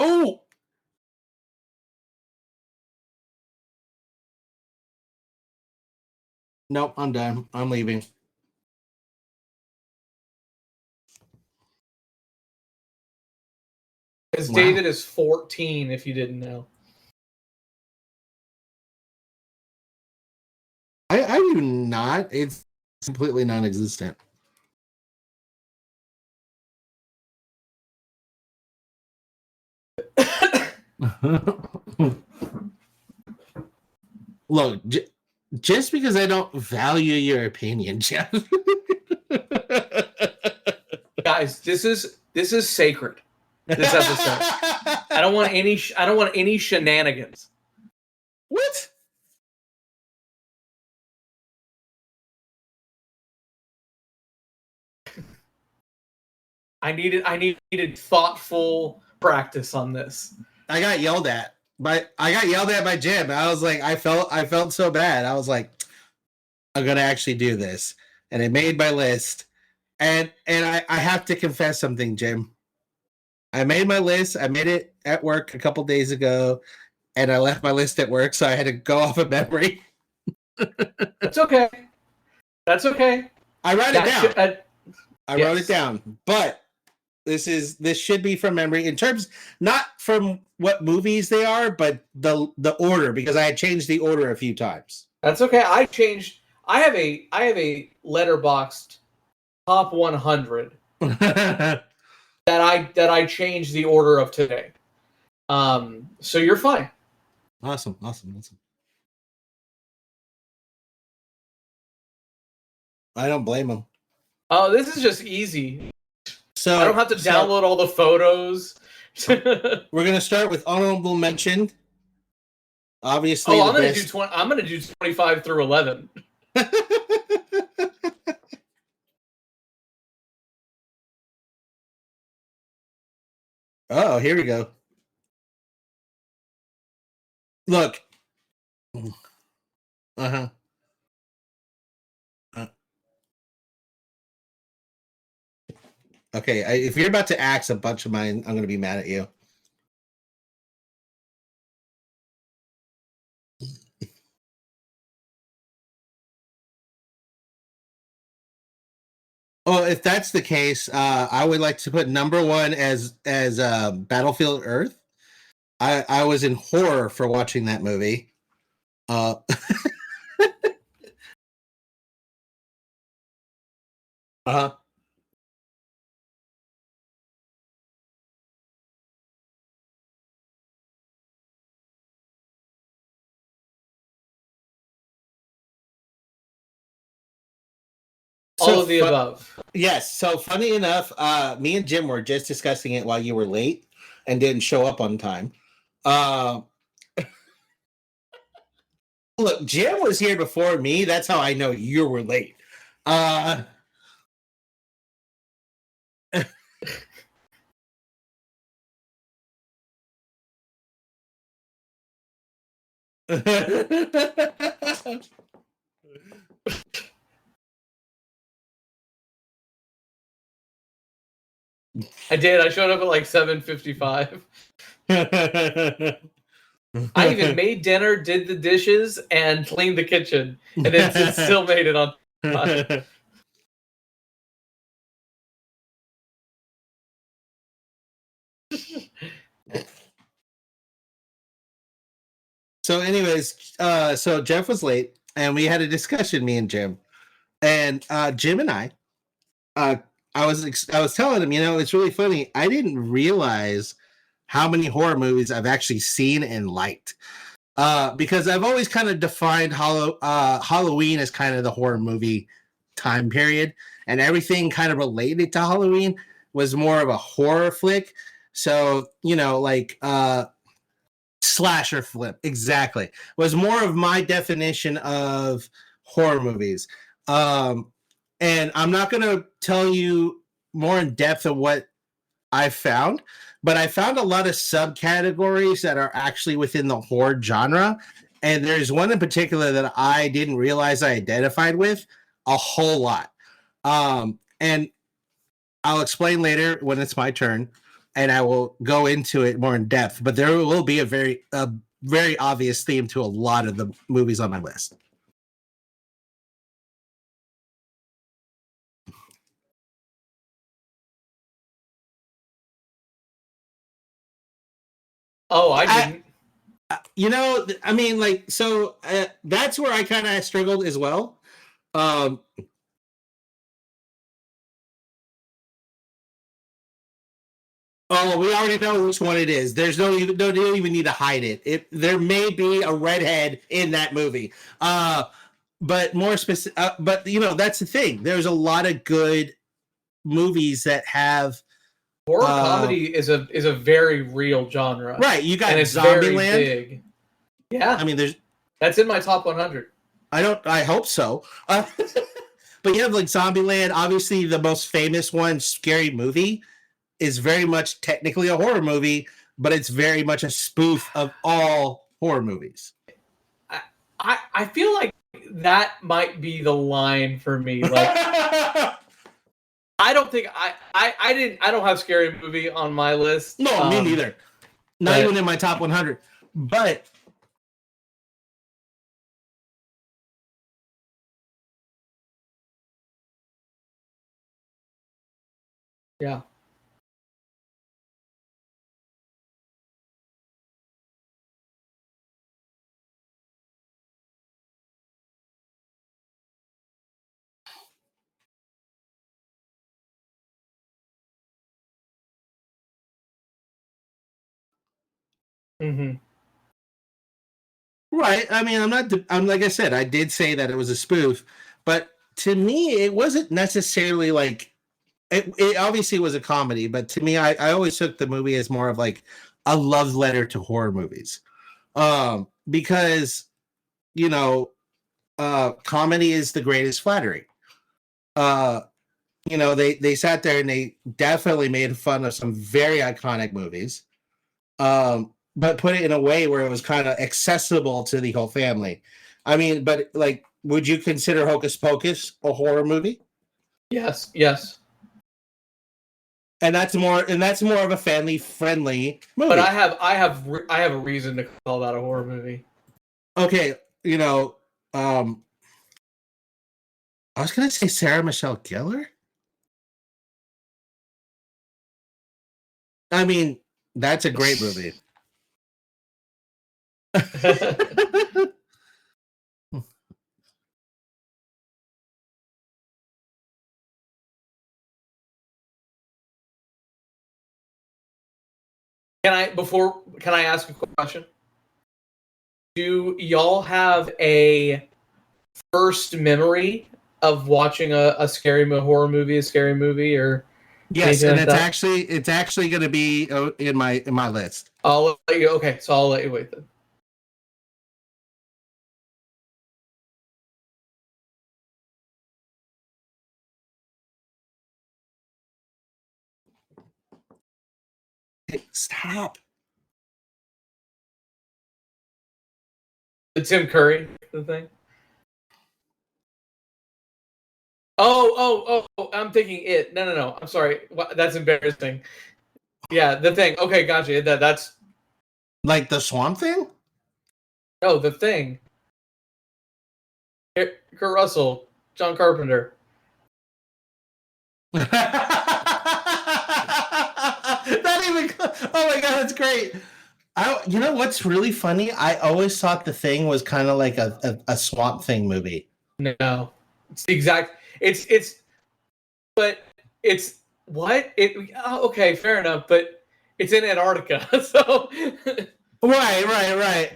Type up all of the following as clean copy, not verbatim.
Oh, nope, I'm done. I'm leaving. Because Wow. David is 14, if you didn't know. I do not. It's completely non-existent. Look, just because I don't value your opinion, Geoff. Guys, this is sacred. This episode. I don't want any shenanigans. What? I needed thoughtful practice on this. I got yelled at by Jim. I was like, I felt so bad. I was like, I'm gonna actually do this, and I made my list. And I have to confess something, Jim. I made my list. I made it at work a couple days ago, and I left my list at work, so I had to go off of memory. That's okay. That's okay. I wrote it down. I wrote it down, but this should be from memory in terms not from what movies they are, but the order, because I had changed the order a few times. That's okay. I have a letterboxed top 100 that I changed the order of today. So you're fine. Awesome. I don't blame them. Oh, this is just easy. So I don't have to download all the photos. We're gonna start with honorable mention. Obviously, I'm gonna do 25 through 11. Oh, here we go. Look. Okay, if you're about to axe a bunch of mine, I'm going to be mad at you. Well, if that's the case, I would like to put number one as Battlefield Earth. I was in horror for watching that movie. All of the above. Yes. So funny enough, me and Jim were just discussing it while you were late and didn't show up on time. Look, Jim was here before me. That's how I know you were late. I did. I showed up at like 7:55. I even made dinner, did the dishes, and cleaned the kitchen, and it still made it on time. So, anyways, so Geoff was late, and we had a discussion, me and Jim, and Jim and I was telling him, it's really funny. I didn't realize how many horror movies I've actually seen and liked, because I've always kind of defined Halloween as kind of the horror movie time period, and everything kind of related to Halloween was more of a horror flick. So, like slasher flip, exactly, was more of my definition of horror movies. And I'm not going to tell you more in depth of what I found, but I found a lot of subcategories that are actually within the horror genre. And there's one in particular that I didn't realize I identified with a whole lot. And I'll explain later when it's my turn. and I will go into it more in depth. But there will be a very obvious theme to a lot of the movies on my list. Oh, I didn't. I mean, like, so that's where I kind of struggled as well. Um, oh, we already know which one it is. There's no don't even need to hide it. There may be a redhead in that movie. But more specific. But that's the thing. There's a lot of good movies that have horror comedy is a very real genre. Right, you got and it's very Zombieland. Big. Yeah, I mean, that's in my top 100. I hope so. But you have like Zombieland. Obviously, the most famous one, Scary Movie, is very much technically a horror movie, but it's very much a spoof of all horror movies. I feel like that might be the line for me. Like, I don't think I don't have Scary Movie on my list. No, me neither. Not even in my top 100. But yeah. Mm-hmm. Right. I mean, I'm like I said, I did say that it was a spoof, but to me, it wasn't necessarily like it obviously was a comedy, but to me, I always took the movie as more of like a love letter to horror movies. Because comedy is the greatest flattery. They sat there and they definitely made fun of some very iconic movies. But put it in a way where it was kind of accessible to the whole family. I mean, but like, would you consider Hocus Pocus a horror movie? Yes. And that's more of a family friendly movie. But I have a reason to call that a horror movie. Okay, I was gonna say Sarah Michelle Gellar. I mean, that's a great movie. Can I ask a question? Do y'all have a first memory of watching a scary horror movie, a scary movie, or yes, and like it's actually going to be in my list. I'll let you. Okay, so I'll let you wait then. Hey, stop. The Tim Curry thing. Oh! I'm thinking it. No. I'm sorry. That's embarrassing. Yeah, the thing. Okay, gotcha. That's like the Swamp Thing. No, the thing. Kurt Russell, John Carpenter. Not even. Oh my god, that's great. You know what's really funny? I always thought the Thing was kind of like a Swamp Thing movie. No, it's the exact. But it's what it. Okay, fair enough. But it's in Antarctica, so. Right.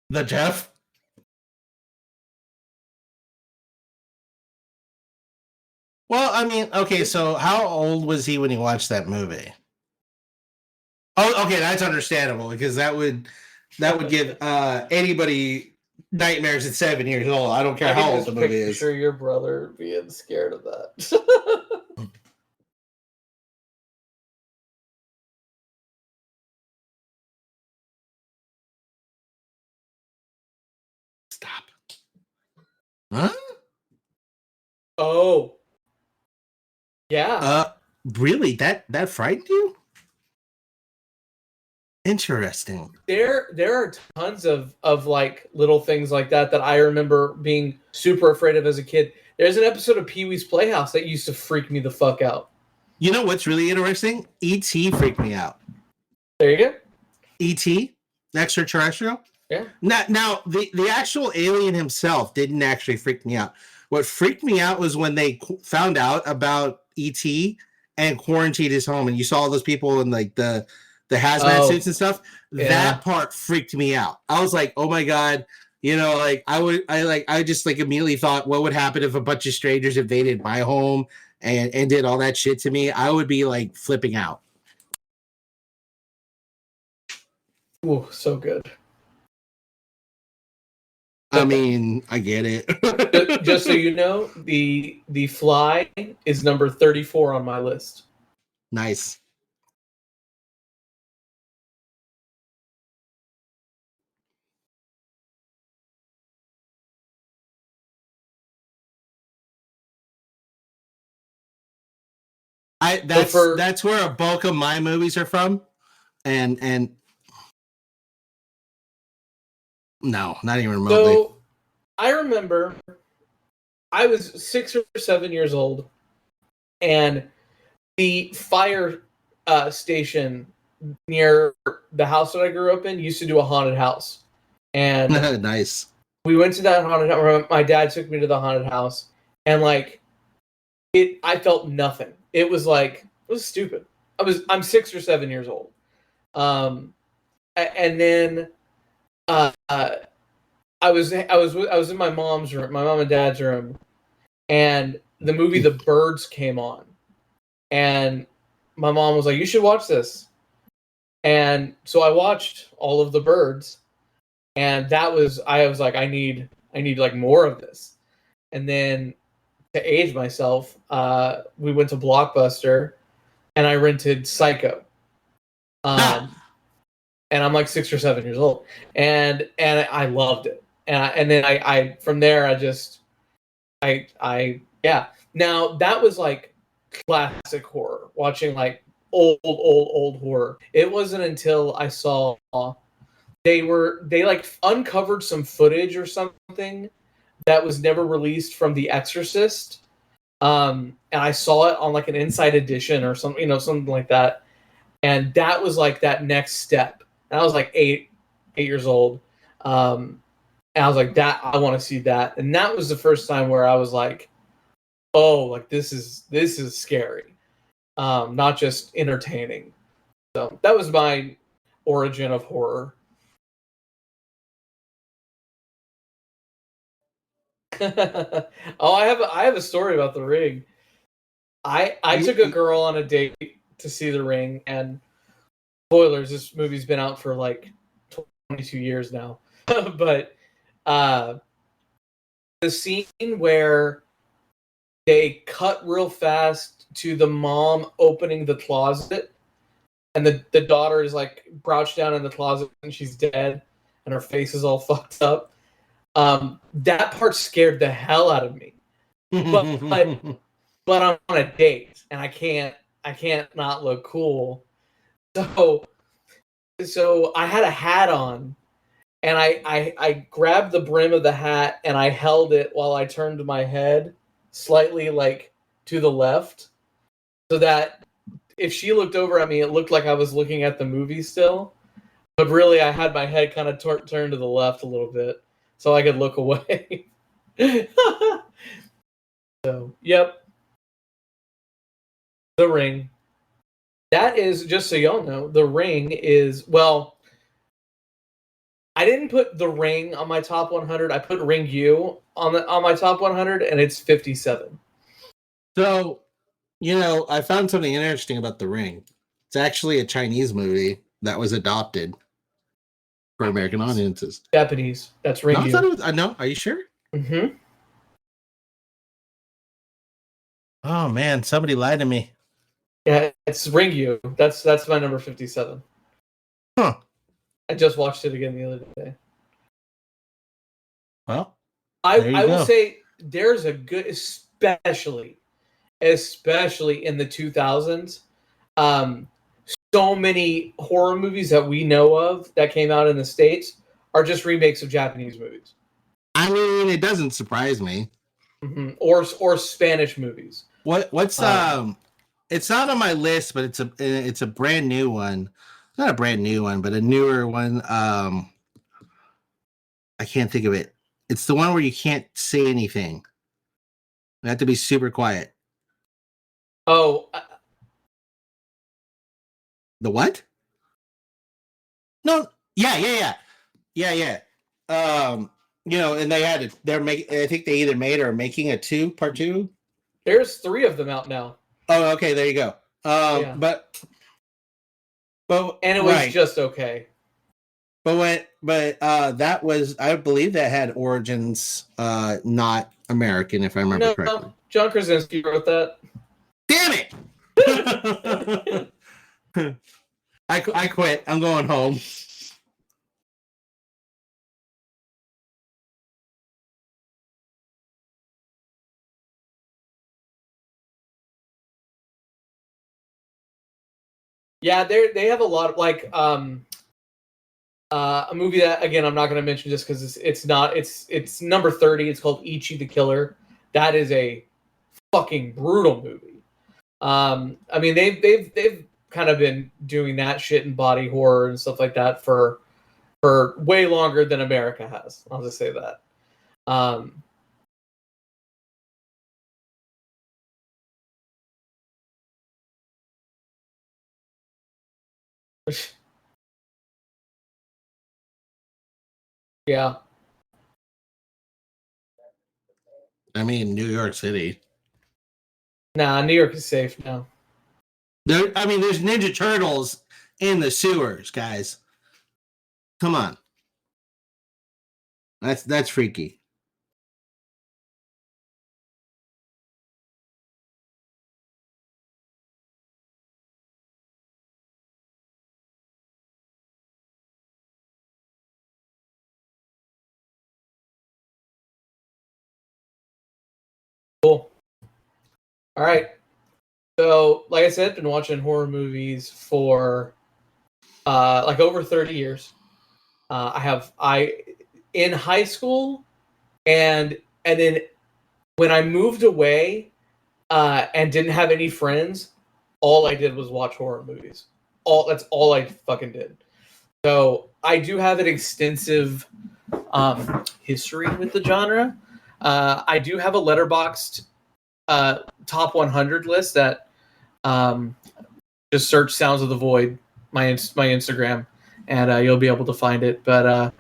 The Geoff. Well, I mean, okay, so how old was he when he watched that movie? Oh, okay, that's understandable because that would give anybody nightmares at 7 years old. I don't care how old the movie is. Picture your brother being scared of that. Stop. Huh? Oh. Yeah. Really? That frightened you? Interesting. There are tons of like little things like that I remember being super afraid of as a kid. There's an episode of Pee-wee's Playhouse that used to freak me the fuck out. You know what's really interesting? E.T. freaked me out. There you go. E.T. extraterrestrial. Yeah. Now the actual alien himself didn't actually freak me out. What freaked me out was when they found out about E.T. and quarantined his home, and you saw all those people in like the hazmat suits and stuff. Yeah. That part freaked me out. I was like, oh my god, like I just like immediately thought, what would happen if a bunch of strangers invaded my home and did all that shit to me? I would be like flipping out. Ooh, so good. I mean, I get it. Just so you know, the Fly is number 34 on my list. Nice. That's where a bulk of my movies are from, and no, not even remotely. So I remember I was 6 or 7 years old, and the fire station near the house that I grew up in used to do a haunted house, and nice. We went to that haunted house. My dad took me to the haunted house, and like I felt nothing. It was stupid. I'm 6 or 7 years old, and then I was in my mom's room, my mom and dad's room, and the movie The Birds came on, and my mom was like, "You should watch this," and so I watched all of The Birds, and I was like, I need like more of this, and then to age myself, we went to Blockbuster, and I rented Psycho. And I'm like 6 or 7 years old, and I loved it, and then I from there yeah. Now that was like classic horror, watching like old horror. It wasn't until I saw they like uncovered some footage or something that was never released from The Exorcist, and I saw it on like an Inside Edition or something, something like that, and that was like that next step. And I was like 8 years old, and I was like, "That I want to see that." And that was the first time where I was like, "Oh, like this is scary, not just entertaining." So that was my origin of horror. Oh, I have a story about The Ring. I took a girl on a date to see The Ring, and spoilers, this movie's been out for like 22 years now. But the scene where they cut real fast to the mom opening the closet, and the daughter is like crouched down in the closet and she's dead and her face is all fucked up. That part scared the hell out of me. But I'm on a date and I can't not look cool. So I had a hat on, and I grabbed the brim of the hat and I held it while I turned my head slightly like to the left, so that if she looked over at me, it looked like I was looking at the movie still. But really, I had my head kind of turned to the left a little bit so I could look away. So, yep. The Ring. That is, just so y'all know, The Ring is, well, I didn't put The Ring on my top 100. I put Ring U on my top 100, and it's 57. So, I found something interesting about The Ring. It's actually a Chinese movie that was adopted for American audiences. Japanese. That's Ring U. I thought it was. I know. Are you sure? Mm-hmm. Oh man, somebody lied to me. Yeah, it's Ring U. That's my number 57. Huh. I just watched it again the other day. Well, I will say there's a good, especially in the 2000s. So many horror movies that we know of that came out in the States are just remakes of Japanese movies. I mean, it doesn't surprise me. Mm-hmm. Or Spanish movies. What's it's not on my list, but it's a brand new one. Not a brand new one, but a newer one. I can't think of it. It's the one where you can't say anything. You have to be super quiet. Oh, The what? No, yeah. And they had it. They're making. I think they either made or are making a part two. there's 3 of them out now. Oh, okay. There you go. Yeah. But and it was just okay. But that was, I believe, that had origins not American, if I remember correctly. John Krasinski wrote that. Damn it! I quit. I'm going home. Yeah, they have a lot of like a movie that, again, I'm not going to mention just because it's number 30. It's called Ichi the Killer. That is a fucking brutal movie. I mean, they've kind of been doing that shit in body horror and stuff like that for way longer than America has. I'll just say that. Yeah. I mean, New York City. Nah, New York is safe now. There's Ninja Turtles in the sewers, guys. Come on. That's freaky. Cool. All right. So, like I said, been watching horror movies for like over 30 years. I in high school and then when I moved away and didn't have any friends, all I did was watch horror movies. That's all I fucking did. So I do have an extensive history with the genre. I do have a letterboxed top 100 list that just search Sounds of the Void, my Instagram, and you'll be able to find it. But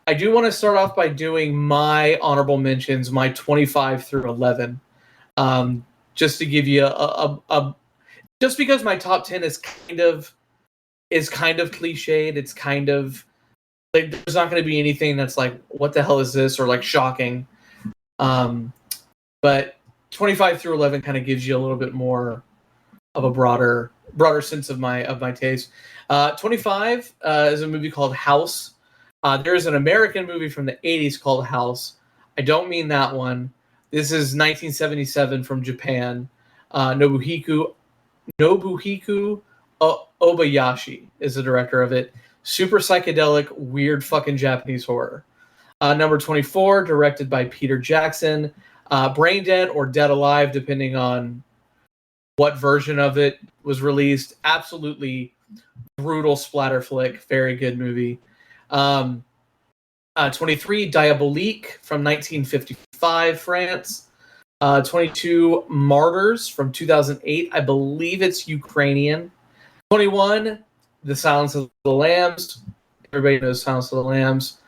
I do want to start off by doing my honorable mentions, my 25 through 11, just to give you a just because my top 10 is kind of cliched. It's kind of like there's not going to be anything that's like, what the hell is this, or like shocking. But 25 through 11 kind of gives you a little bit more of a broader sense of my taste. 25 is a movie called House. There's an American movie from the 80s called House. I don't mean that one. This is 1977 from Japan. Nobuhiko Obayashi is the director of it. Super psychedelic, weird fucking Japanese horror. Number 24, directed by Peter Jackson. Brain Dead or Dead Alive, depending on what version of it was released. Absolutely brutal splatter flick. Very good movie. 23, Diabolique from 1955, France. 22, Martyrs from 2008. I believe it's Ukrainian. 21, The Silence of the Lambs. Everybody knows Silence of the Lambs.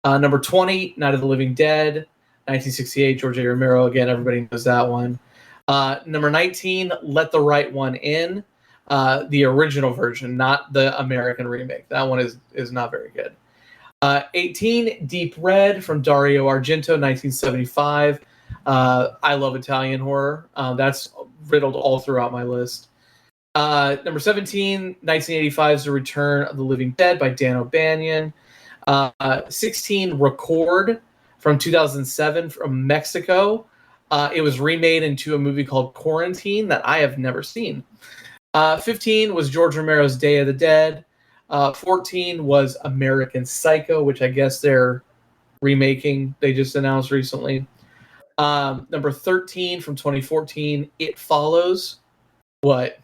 Number 20, Night of the Living Dead. 1968, George A. Romero. Again, everybody knows that one. Number 19, Let the Right One In. The original version, not the American remake. That one is not very good. 18, Deep Red from Dario Argento, 1975. I love Italian horror. That's riddled all throughout my list. Number 17, 1985's The Return of the Living Dead by Dan O'Bannon. 16, Record from 2007 from Mexico. It was remade into a movie called Quarantine that I have never seen. 15 was George Romero's Day of the Dead. 14 was American Psycho, which I guess they're remaking. They just announced recently. Number 13 from 2014, It Follows. What?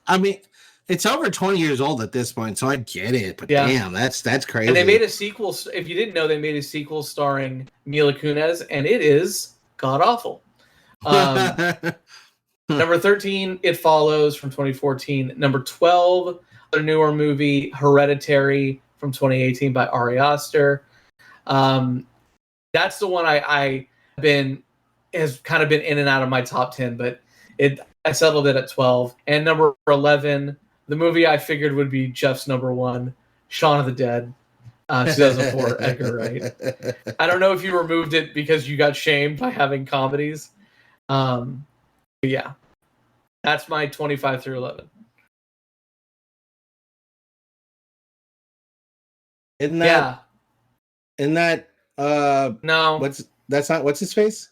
I mean, it's over 20 years old at this point, so I get it. But Yeah. damn, that's crazy. And they made a sequel. If you didn't know, they made a sequel starring Mila Kunis, and it is god awful. Number 13, It Follows from 2014. Number 12, a newer movie, Hereditary from 2018 by Ari Aster. That's the one I has kind of been in and out of my top 10, but I settled it at 12. And number 11, the movie I figured would be Geoff's number 1, Shaun of the Dead, 2004, Edgar Wright. I don't know if you removed it because you got shamed by having comedies. But yeah, that's my 25 through 11. Isn't that no, what's his face?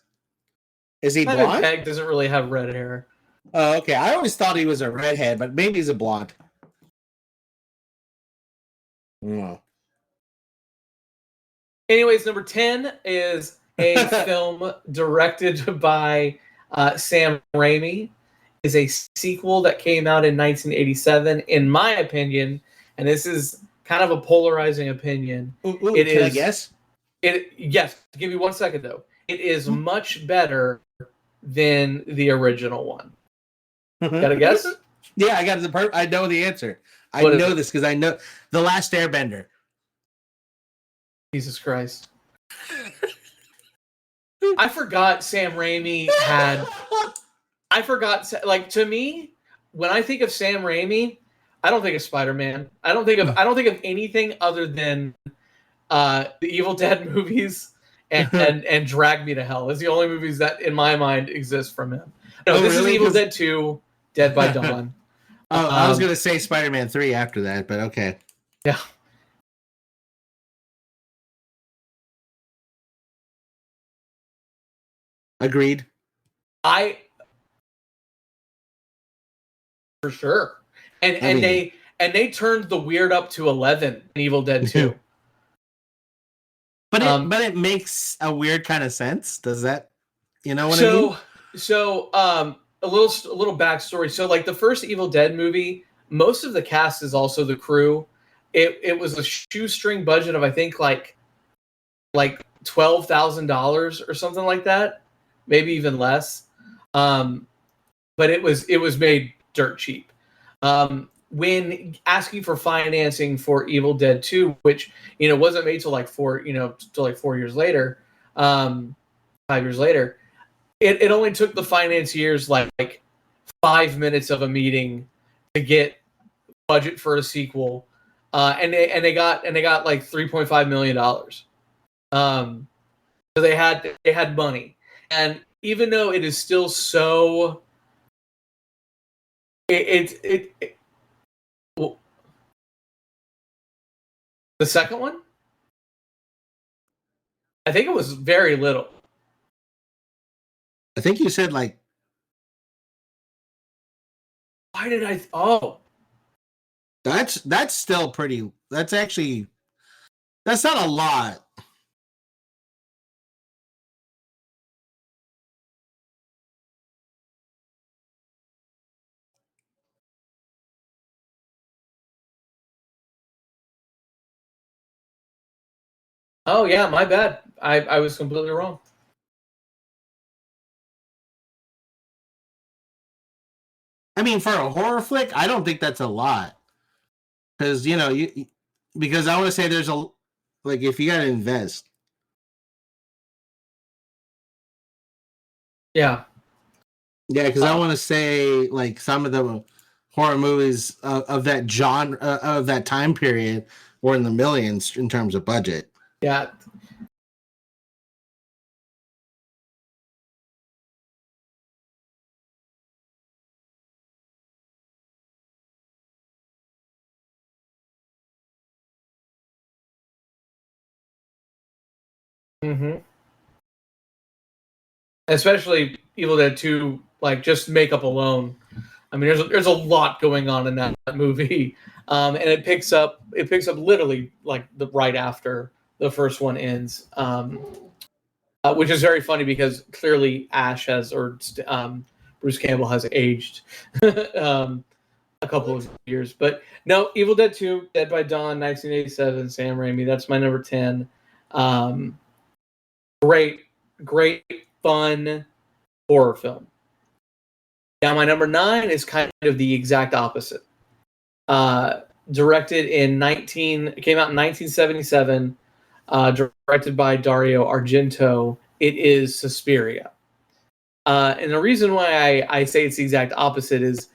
Is he Simon blonde? Pegg doesn't really have red hair. Oh, okay. I always thought he was a redhead, but maybe he's a blonde. Oh. Anyways, number 10 is a film directed by Sam Raimi. Is a sequel that came out in 1987. In my opinion, and this is kind of a polarizing opinion, Can I guess? Yes, give me 1 second though. It is much better than the original one. Got a guess? Yeah, I got the I know the answer. I What is know it? this because I know The Last Airbender. Jesus Christ. I forgot Sam Raimi had. I forgot, like, to me, when I think of Sam Raimi, I don't think of Spider-Man. I don't think of anything other than the Evil Dead movies and Drag Me to Hell. It's the only movies that, in my mind, exist from him. No, this really? is Evil Dead 2, Dead by Dawn. I was gonna say Spider-Man 3 after that, but okay. Yeah. Agreed. For sure. And they turned the weird up to 11 in Evil Dead 2. But it makes a weird kind of sense. Does that, you know what I mean? So a little backstory. So like the first Evil Dead movie, most of the cast is also the crew. It was a shoestring budget of I think like $12,000 or something like that, maybe even less. But it was made dirt cheap. When asking for financing for Evil Dead 2, which wasn't made till like 4 years later, 5 years later, it only took the financiers like 5 minutes of a meeting to get budget for a sequel, and they got like $3.5 million. So they had money, and even though it is still so, well, the second one, I think it was very little. I think you said like. Why did I? Oh, That's still pretty. That's not a lot. oh yeah, my bad. I was completely wrong. I mean, for a horror flick, I don't think that's a lot. Because because I want to say there's if you got to invest. Yeah. Yeah, because I want to say like some of the horror movies of that genre of that time period were in the millions in terms of budget. Yeah. Mm-hmm. Especially Evil Dead 2, like just makeup alone. I mean, there's a lot going on in that movie, and it picks up literally like right after the first one ends, which is very funny because clearly Bruce Campbell has aged um, a couple of years. But no, Evil Dead 2, Dead by Dawn, 1987, Sam Raimi. That's my number 10. Great, fun horror film. Now, my number 9 is kind of the exact opposite. Directed it came out in 1977, directed by Dario Argento. It is Suspiria. And the reason why I say it's the exact opposite is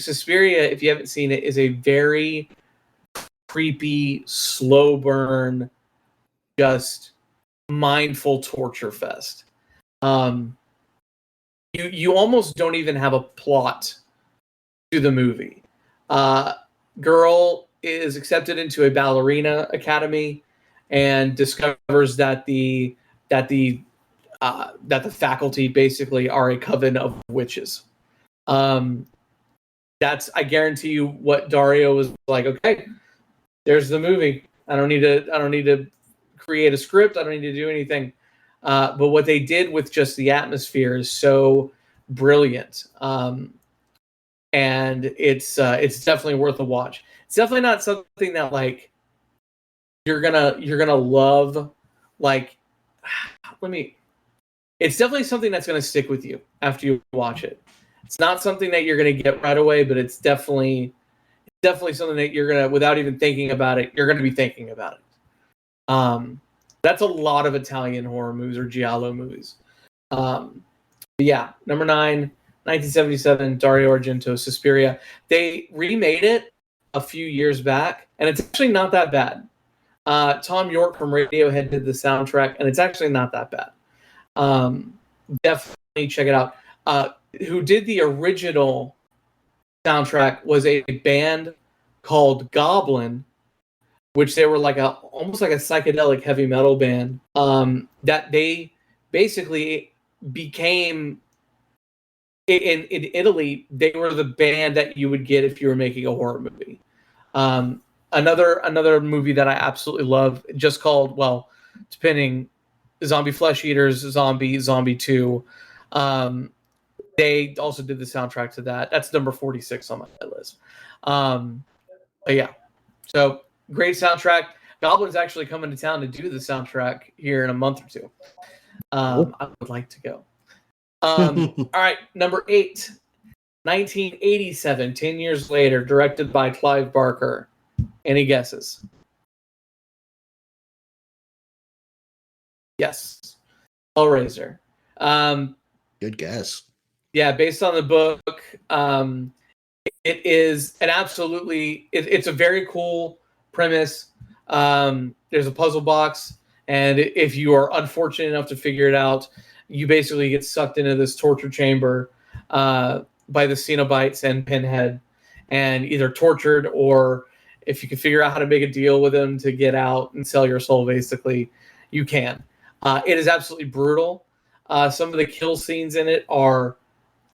Suspiria, if you haven't seen it, is a very creepy, slow burn, just mindful torture fest. You almost don't even have a plot to the movie. Girl is accepted into a ballerina academy and discovers that the faculty basically are a coven of witches. I guarantee you what Dario was like. Okay, there's the movie. I don't need to create a script. I don't need to do anything. But what they did with just the atmosphere is so brilliant. And it's definitely worth a watch. It's definitely not something that like you're gonna love. Like, it's definitely something that's gonna stick with you after you watch it. It's not something that you're gonna get right away, but it's definitely something that you're gonna, without even thinking about it, you're gonna be thinking about it. That's a lot of Italian horror movies or giallo movies. Yeah, number 9. 1977, Dario Argento, Suspiria. They remade it a few years back, and it's actually not that bad. Tom York from Radiohead did the soundtrack, and it's actually not that bad. Definitely check it out. Who did the original soundtrack was a band called Goblin, which they were like almost like a psychedelic heavy metal band. That they basically became. In Italy, they were the band that you would get if you were making a horror movie. Another movie that I absolutely love, just called, well, depending, Zombie Flesh Eaters, Zombie 2. They also did the soundtrack to that. That's number 46 on my list. But yeah, so great soundtrack. Goblin's actually coming to town to do the soundtrack here in a month or two. I would like to go. All right, number 8, 1987, 10 years later, directed by Clive Barker. Any guesses? Yes, Hellraiser. Good guess. Yeah, based on the book, it is an absolutely. It's a very cool premise. There's a puzzle box, and if you are unfortunate enough to figure it out, you basically get sucked into this torture chamber by the Cenobites and Pinhead, and either tortured, or if you can figure out how to make a deal with them to get out and sell your soul, basically, you can. It is absolutely brutal. Some of the kill scenes in it are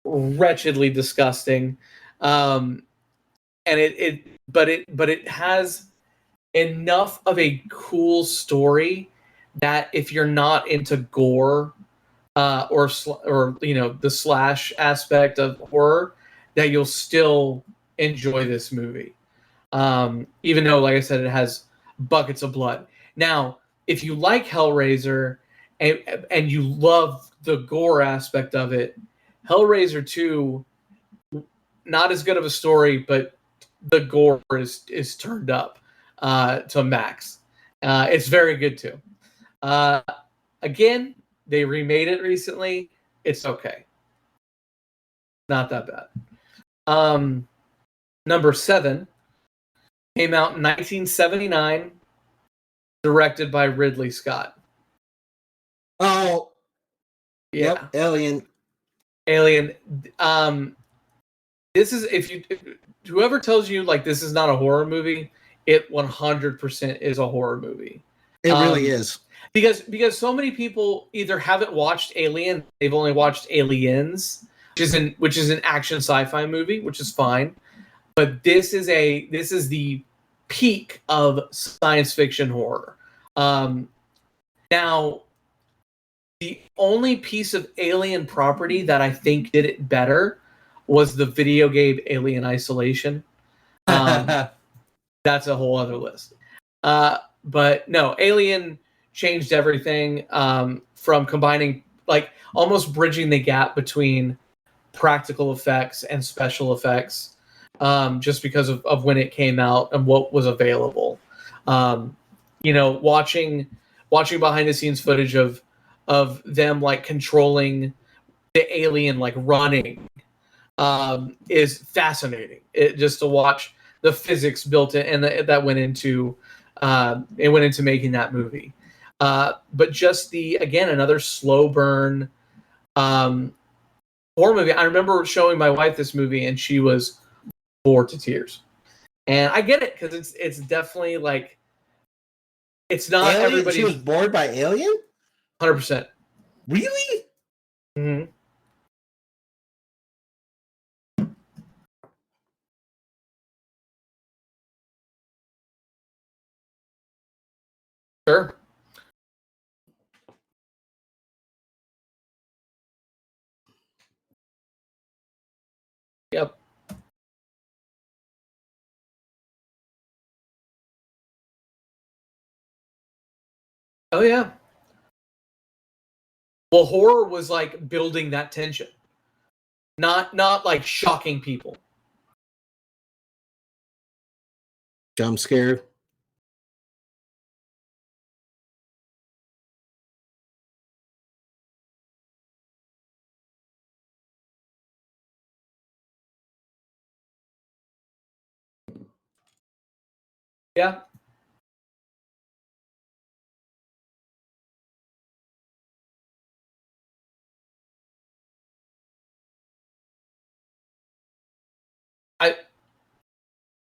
wretchedly disgusting, and but it has enough of a cool story that if you're not into gore or the slash aspect of horror, that you'll still enjoy this movie. Even though, like I said, it has buckets of blood. Now, if you like Hellraiser and you love the gore aspect of it, Hellraiser 2, not as good of a story, but the gore is turned up to max. It's very good too. Again, they remade it recently. It's okay. Not that bad. Number 7 came out in 1979, directed by Ridley Scott. Oh, yeah, yep, Alien. This is, whoever tells you like this is not a horror movie, it 100% is a horror movie. It really is. Because so many people either haven't watched Alien, they've only watched Aliens, which is an action sci-fi movie, which is fine. But this is the peak of science fiction horror. Now, the only piece of Alien property that I think did it better was the video game Alien Isolation. That's a whole other list. But no, Alien changed everything from combining, like almost bridging the gap between practical effects and special effects, just because of when it came out and what was available. Watching behind the scenes footage of them like controlling the alien like running is fascinating. It just to watch the physics built in and that went into making that movie. But just another slow burn horror movie. I remember showing my wife this movie and she was bored to tears. And I get it because it's definitely like it's not Alien? everybody. She was bored by Alien? 100%. Really? Mm-hmm. Sure. Yep. Oh yeah. Well, horror was like building that tension, not like shocking people. Jump scare. Yeah.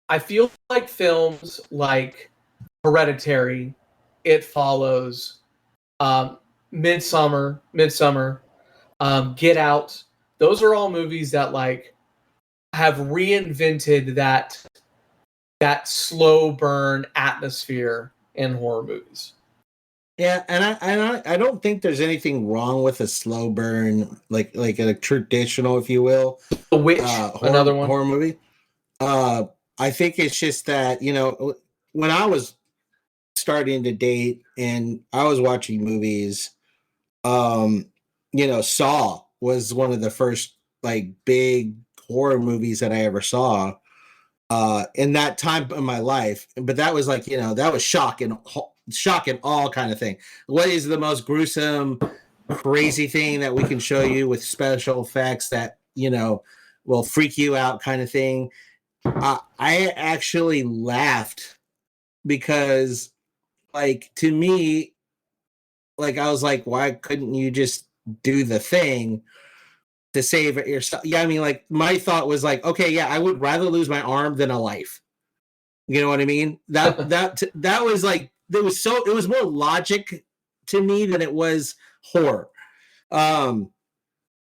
I feel like films like Hereditary, It Follows, Midsummer, Get Out. Those are all movies that like have reinvented that slow burn atmosphere in horror movies. Yeah, and I don't think there's anything wrong with a slow burn, like a traditional, if you will, The Witch, another one. horror movie. I think it's just that when I was starting to date and I was watching movies, Saw was one of the first like big horror movies that I ever saw in that time in my life. But that was like, that was shock and all kind of thing. What is the most gruesome, crazy thing that we can show you with special effects that, will freak you out kind of thing? I actually laughed because, like, to me, like, I was like, why couldn't you just do the thing to save it yourself? Yeah, I mean, like, my thought was like, okay, yeah, I would rather lose my arm than a life. You know what I mean? That was like, it was more logic to me than it was horror.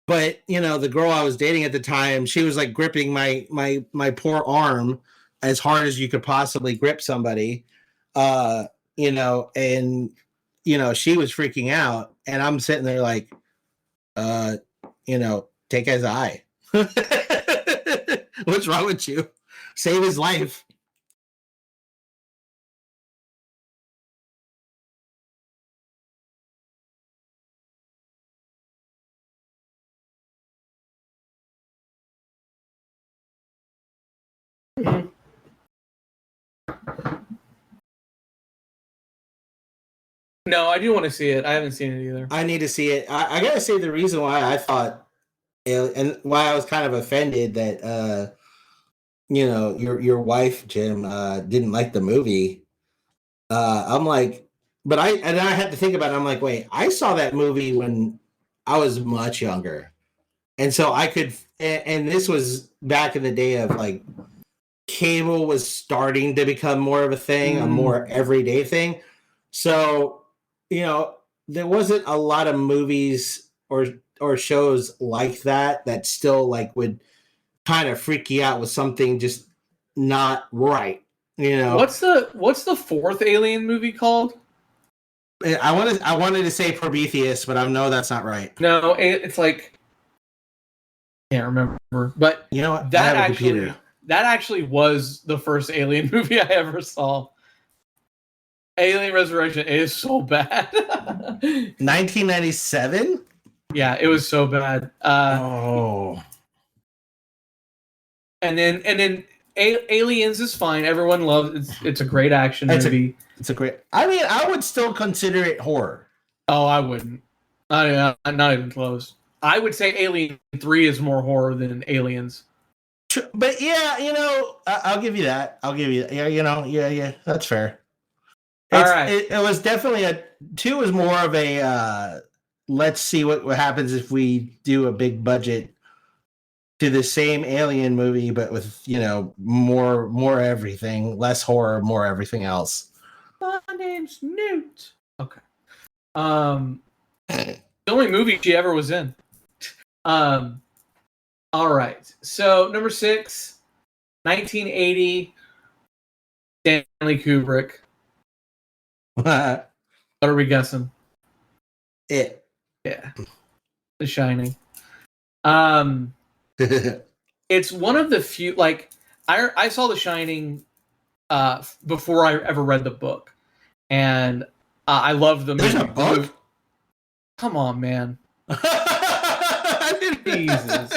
But the girl I was dating at the time, she was like gripping my poor arm as hard as you could possibly grip somebody. And she was freaking out, and I'm sitting there like, take his eye. What's wrong with you? Save his life. Mm-hmm. No, I do want to see it. I haven't seen it either. I need to see it. I gotta say the reason why I thought, and why I was kind of offended that your wife Jim didn't like the movie. I'm like, but I had to think about it. I'm like, wait, I saw that movie when I was much younger, and so I could. And this was back in the day of like cable was starting to become more of a thing, a more everyday thing. So, there wasn't a lot of movies or shows like that still like would kind of freak you out with something just not right. What's the fourth Alien movie called? I wanted to say Prometheus, but I know that's not right. No, it's like can't remember. But you know what? That actually was the first Alien movie I ever saw. Alien Resurrection is so bad. 1997. Yeah, it was so bad. And then Aliens is fine. Everyone loves it. It's a great action movie. It's a great. I mean, I would still consider it horror. Oh, I wouldn't. Not even close. I would say Alien 3 is more horror than Aliens. But yeah, I'll give you that. Yeah, that's fair. All right. It was definitely 2 was more of a let's see what happens if we do a big budget to the same Alien movie, but with more everything, less horror, more everything else. My name's Newt. Okay. The only movie she ever was in. All right. So number 6, 1980, Stanley Kubrick. What are we guessing? It. Yeah. The Shining. It's one of the few, like, I saw The Shining before I ever read the book, and I loved the movie. There's a book? Come on, man. Jesus.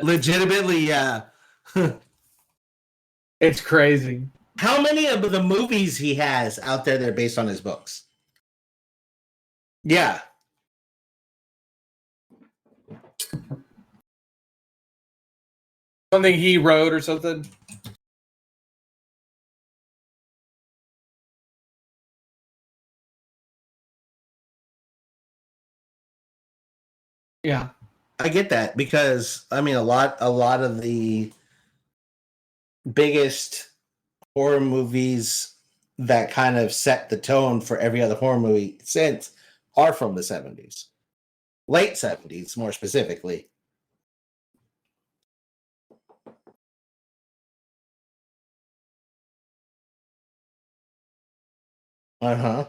Legitimately, yeah. It's crazy. How many of the movies he has out there that are based on his books? Yeah. Something he wrote or something? Yeah. I get that because I mean a lot of the biggest horror movies that kind of set the tone for every other horror movie since are from the 70s. Late 70s more specifically. Uh-huh.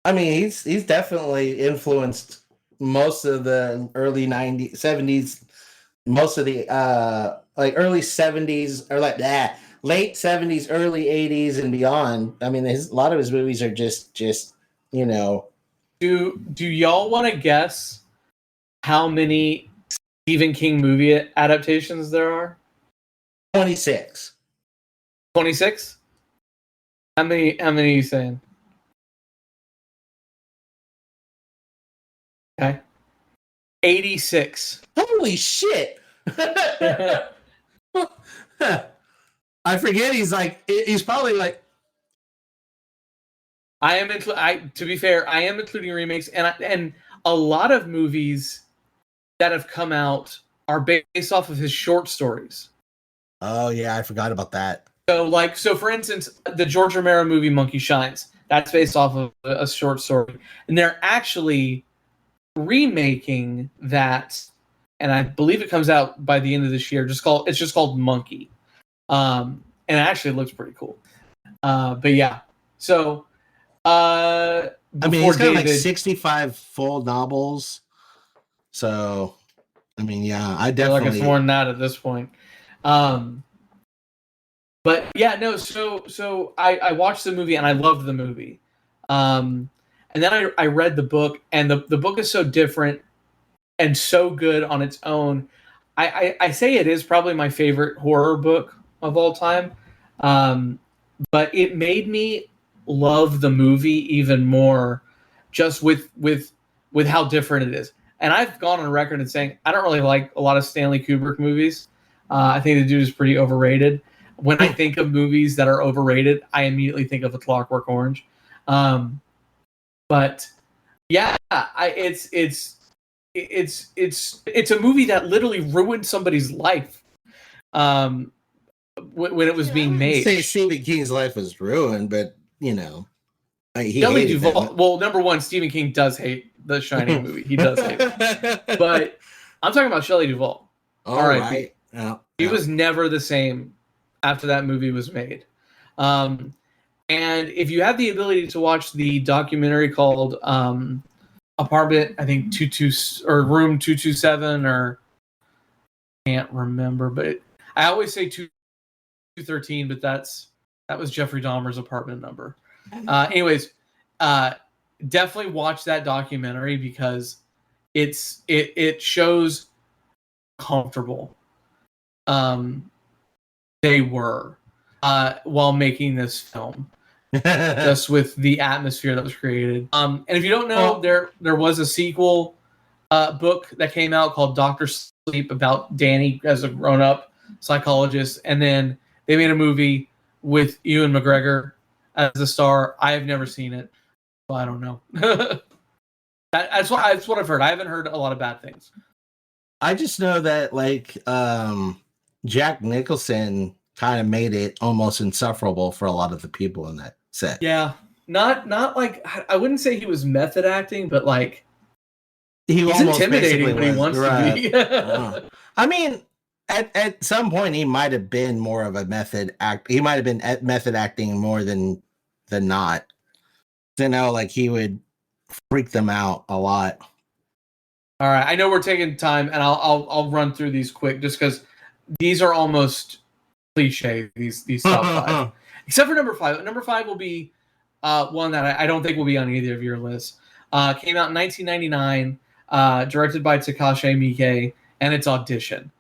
I mean, he's definitely influenced most of the early 90s, 70s, most of the like early 70s or like late 70s, early 80s and beyond. I mean, a lot of his movies are just Do y'all want to guess how many Stephen King movie adaptations there are? 26. 26? How many are you saying? Okay. 86. Holy shit. I forget he's probably like to be fair, I am including remakes and a lot of movies that have come out are based off of his short stories. Oh yeah, I forgot about that. So for instance, the George Romero movie Monkey Shines, that's based off of a short story. And they're actually remaking that, and I believe it comes out by the end of this year. It's just called Monkey. And it actually looks pretty cool. But yeah. So I mean, he's got like 65 full novels. So, I mean, yeah, I definitely like it's more than that at this point. But yeah, no. So I watched the movie and I loved the movie. And then I read the book, and the book is so different and so good on its own. I say it is probably my favorite horror book of all time. But it made me love the movie even more, just with how different it is. And I've gone on record in saying I don't really like a lot of Stanley Kubrick movies. I think the dude is pretty overrated. When I think of movies that are overrated, I immediately think of A Clockwork Orange. But yeah, it's a movie that literally ruined somebody's life. When it was being made. Say Stephen King's life was ruined, but he Shelley hated Duvall. them. Well, number one, Stephen King does hate the Shining movie. He does hate it. But I'm talking about Shelley Duvall. All right. He was never the same after that movie was made. And if you have the ability to watch the documentary called Apartment, I think 22 or Room 227, or can't remember, but I always say 213, but that was Jeffrey Dahmer's apartment number. Anyways, definitely watch that documentary because it shows comfortable they were while making this film, just with the atmosphere that was created. And if you don't know, there was a sequel book that came out called Dr. Sleep about Danny as a grown-up psychologist, and then they made a movie with Ewan McGregor as the star. I have never seen it, so I don't know. That's what I've heard. I haven't heard a lot of bad things. I just know that Jack Nicholson kind of made it almost insufferable for a lot of the people in that set. Yeah, not like, I wouldn't say he was method acting, but like he's intimidating when he wants to be. I mean, at some point he might have been more of a method act. He might have been method acting more than not. He would freak them out a lot. All right, I know we're taking time, and I'll run through these quick just because these are almost cliche. These top five, except for number five. Number five will be one that I don't think will be on either of your lists. Came out in 1999, directed by Takashi Miike, and it's Audition.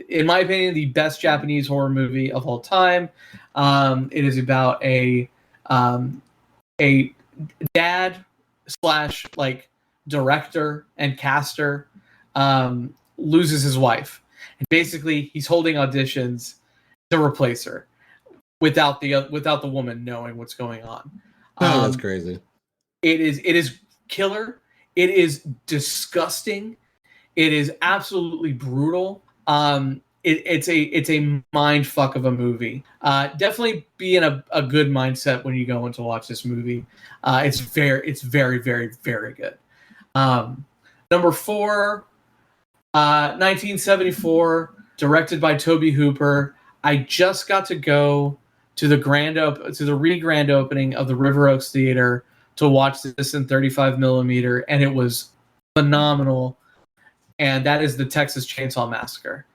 In my opinion, the best Japanese horror movie of all time. It is about a dad / director and caster loses his wife, and basically he's holding auditions to replace her without the woman knowing what's going on. That's crazy. It is killer. It is disgusting. It is absolutely brutal. It's a mind fuck of a movie. Definitely be in a good mindset when you go in to watch this movie. It's very, very, very good. Number four, 1974, directed by Tobe Hooper. I just got to go to the grand opening of the River Oaks Theater to watch this in 35 millimeter, and it was phenomenal. And that is the Texas Chainsaw Massacre,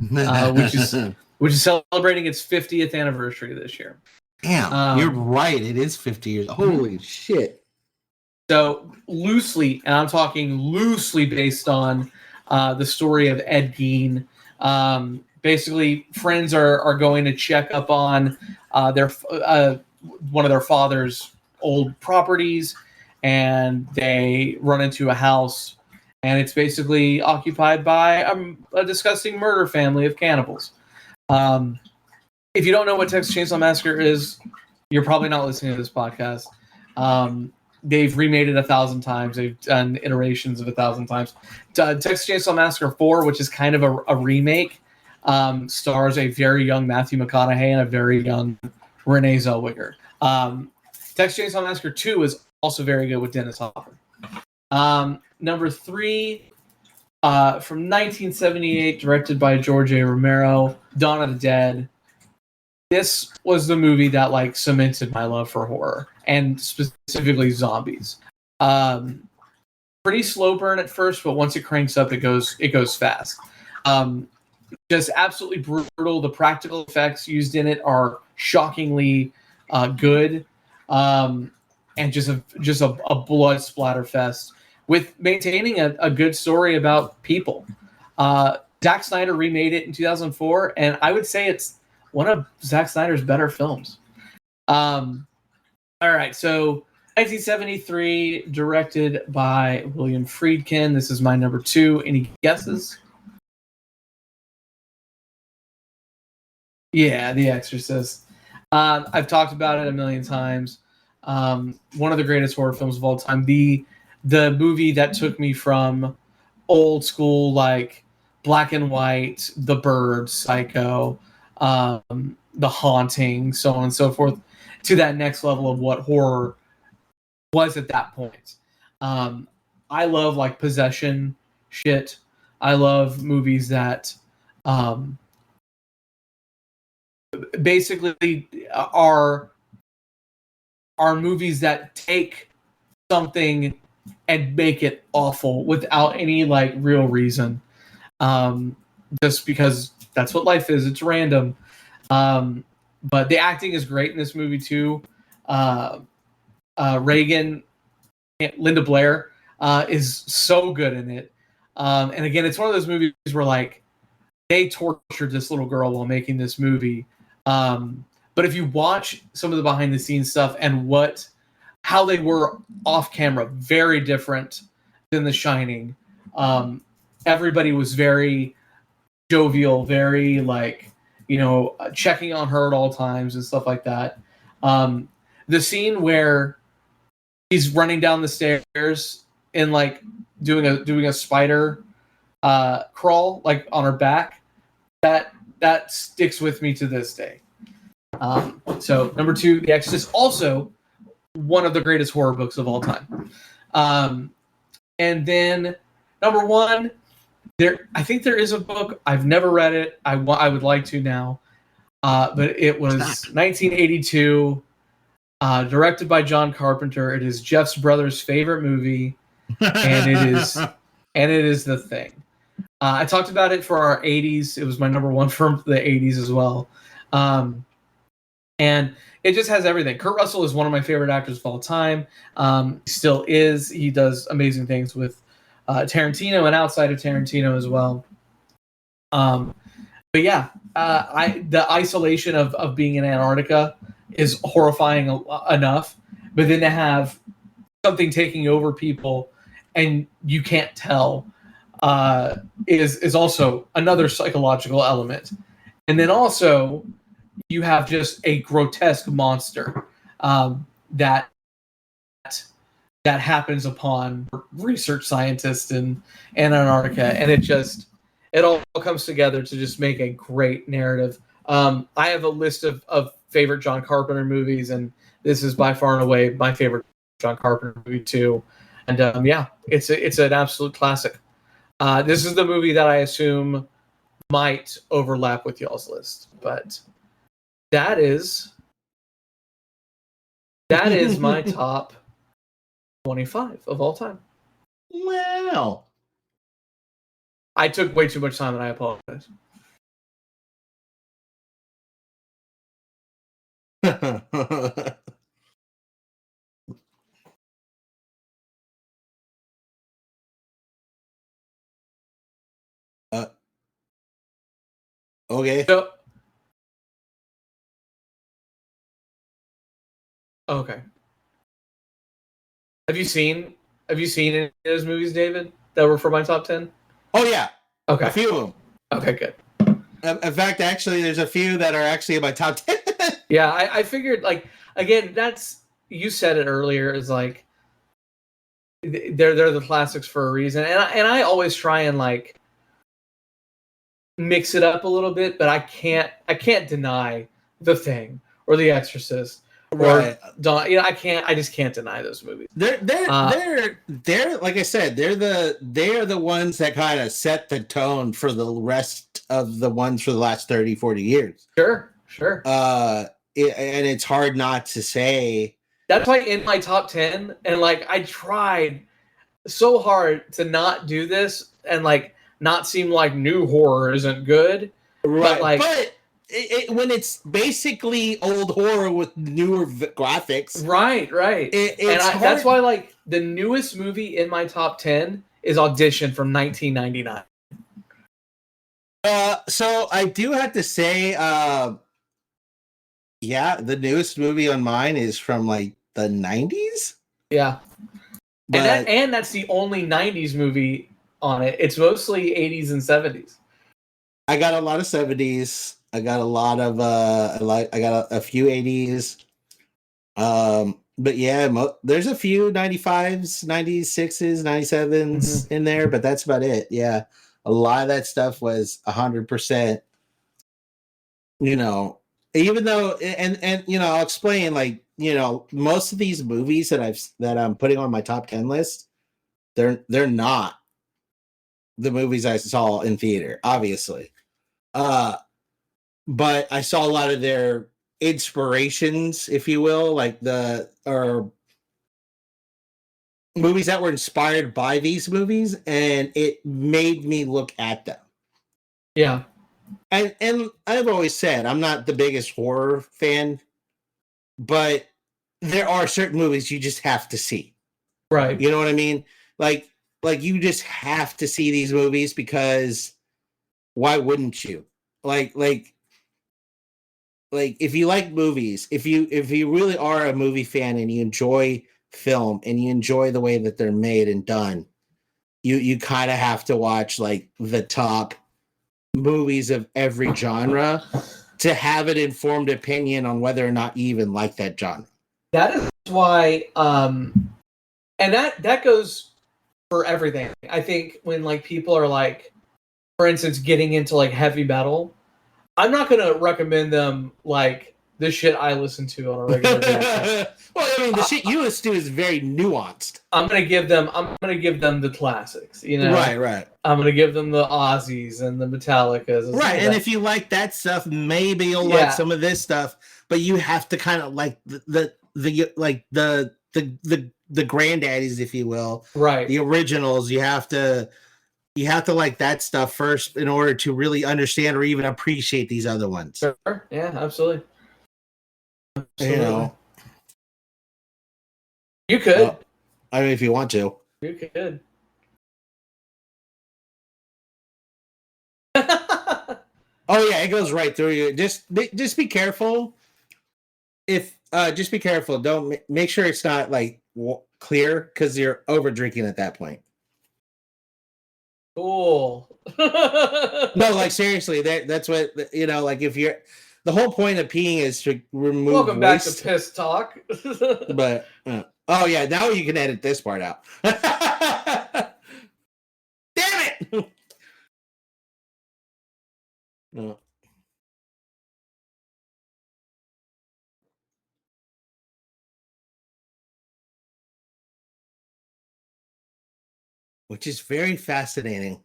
which is celebrating its 50th anniversary this year. Damn, you're right. It is 50 years. Holy shit. So loosely, and I'm talking loosely based on the story of Ed Gein. Basically, friends are going to check up on their one of their father's old properties, and they run into a house, and it's basically occupied by a disgusting murder family of cannibals. If you don't know what Texas Chainsaw Massacre is, you're probably not listening to this podcast. They've remade it 1,000 times. They've done iterations of 1,000 times. Texas Chainsaw Massacre 4, which is kind of a remake, stars a very young Matthew McConaughey and a very young Renee Zellweger. Texas Chainsaw Massacre 2 is also very good with Dennis Hopper. Number three, from 1978, directed by George A. Romero, Dawn of the Dead. This was the movie that cemented my love for horror, and specifically zombies. Pretty slow burn at first, but once it cranks up, it goes fast. Just absolutely brutal. The practical effects used in it are shockingly good, and just a blood splatter fest with maintaining a good story about people. Zack Snyder remade it in 2004, and I would say it's one of Zack Snyder's better films. All right, so 1973, directed by William Friedkin. This is my number two. Any guesses? Yeah, The Exorcist. I've talked about it a million times. One of the greatest horror films of all time. The movie that took me from old school, like black and white, The Bird, Psycho, The Haunting, so on and so forth, to that next level of what horror was at that point. I love like possession shit. I love movies that um, basically are movies that take something and make it awful without any like real reason. Um, just because that's what life is. It's random. But the acting is great in this movie too. Uh, Reagan, Linda Blair, is so good in it. And again, it's one of those movies where like they tortured this little girl while making this movie. But if you watch some of the behind the scenes stuff and how they were off camera, very different than The Shining. Everybody was very jovial, very like, checking on her at all times and stuff like that. The scene where he's running down the stairs and like doing a spider crawl like on her back, that sticks with me to this day. So number 2, The Exorcist, also one of the greatest horror books of all time. And then number 1, I think there is a book. I've never read it. I would like to now. But it was 1982, directed by John Carpenter. It is Geoff's brother's favorite movie, and it is The Thing. I talked about it for our 80s. It was my number 1 from the 80s as well. And it just has everything. Kurt Russell is one of my favorite actors of all time. Still is. He does amazing things with Tarantino and outside of Tarantino as well. But yeah, the isolation of being in Antarctica is horrifying enough. But then to have something taking over people and you can't tell is also another psychological element. And then also you have just a grotesque monster that happens upon research scientists in Antarctica, and it all comes together to just make a great narrative. I have a list of favorite John Carpenter movies, and this is by far and away my favorite John Carpenter movie too. And yeah, it's an absolute classic. This is the movie that I assume might overlap with y'all's list, but that is my top 25 of all time. Well, I took way too much time, and I apologize. Okay. So, okay. Have you seen any of those movies, David, that were for my top 10? Oh yeah. Okay. A few of them. Okay, good. In fact, actually, there's a few that are actually in my top 10. Yeah, I figured, like, again, you said it earlier, is like they're the classics for a reason, and I always try and like mix it up a little bit, but I can't deny The Thing or The Exorcist. Right. Or I just can't deny those movies. They're like I said, they're the ones that kind of set the tone for the rest of the ones for the last 30, 40 years. Sure. And it's hard not to say. That's why in my top 10, and like I tried so hard to not do this and like not seem like new horror isn't good. Right. But when it's basically old horror with newer graphics, right, that's why like the newest movie in my top 10 is Audition from 1999. So I do have to say, yeah, the newest movie on mine is from like the 90s. Yeah, but, and that's the only 90s movie on it. It's mostly 80s and 70s. I got a lot of 70s. I got a lot of I got a few 80s. But yeah, there's a few 95s, 96s, 97s in there, but that's about it. Yeah. A lot of that stuff was 100%, you know, even though and I'll explain, like, most of these movies that I'm putting on my top 10 list, they're not the movies I saw in theater, obviously. Uh but I saw a lot of their inspirations, if you will, like or movies that were inspired by these movies, and it made me look at them. Yeah. And I've always said I'm not the biggest horror fan, but there are certain movies you just have to see. Right. You know what I mean? Like you just have to see these movies, because why wouldn't you? Like if you like movies, if you really are a movie fan and you enjoy film and you enjoy the way that they're made and done, you kind of have to watch like the top movies of every genre to have an informed opinion on whether or not you even like that genre. That is why, and that goes for everything. I think when like people are like, for instance, getting into like heavy metal, I'm not gonna recommend them like the shit I listen to on a regular basis. Well, I mean, the shit you listen to is very nuanced. I'm gonna give them the classics, you know. Right. I'm gonna give them the Ozzies and the Metallicas. Right, and if you like that stuff, maybe you'll like some of this stuff. But you have to kind of like the granddaddies, if you will, right? The originals. You have to like that stuff first in order to really understand or even appreciate these other ones. Sure. Yeah, absolutely. You know, you could. I mean, if you want to, you could. Oh yeah, it goes right through you. Just be careful. Just be careful. Don't make sure it's not like clear, because you're over drinking at that point. Cool. No, like seriously, that's what, like if you're, the whole point of peeing is to remove Welcome waste. back to piss talk. But oh yeah, now you can edit this part out. Damn it. No. Which is very fascinating.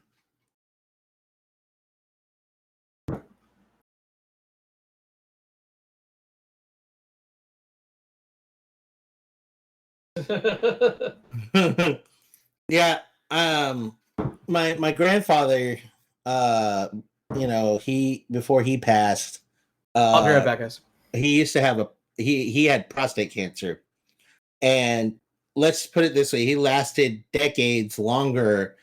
Yeah. My grandfather, he, before he passed, I'll be right back, guys. He used to have he had prostate cancer, and let's put it this way, he lasted decades longer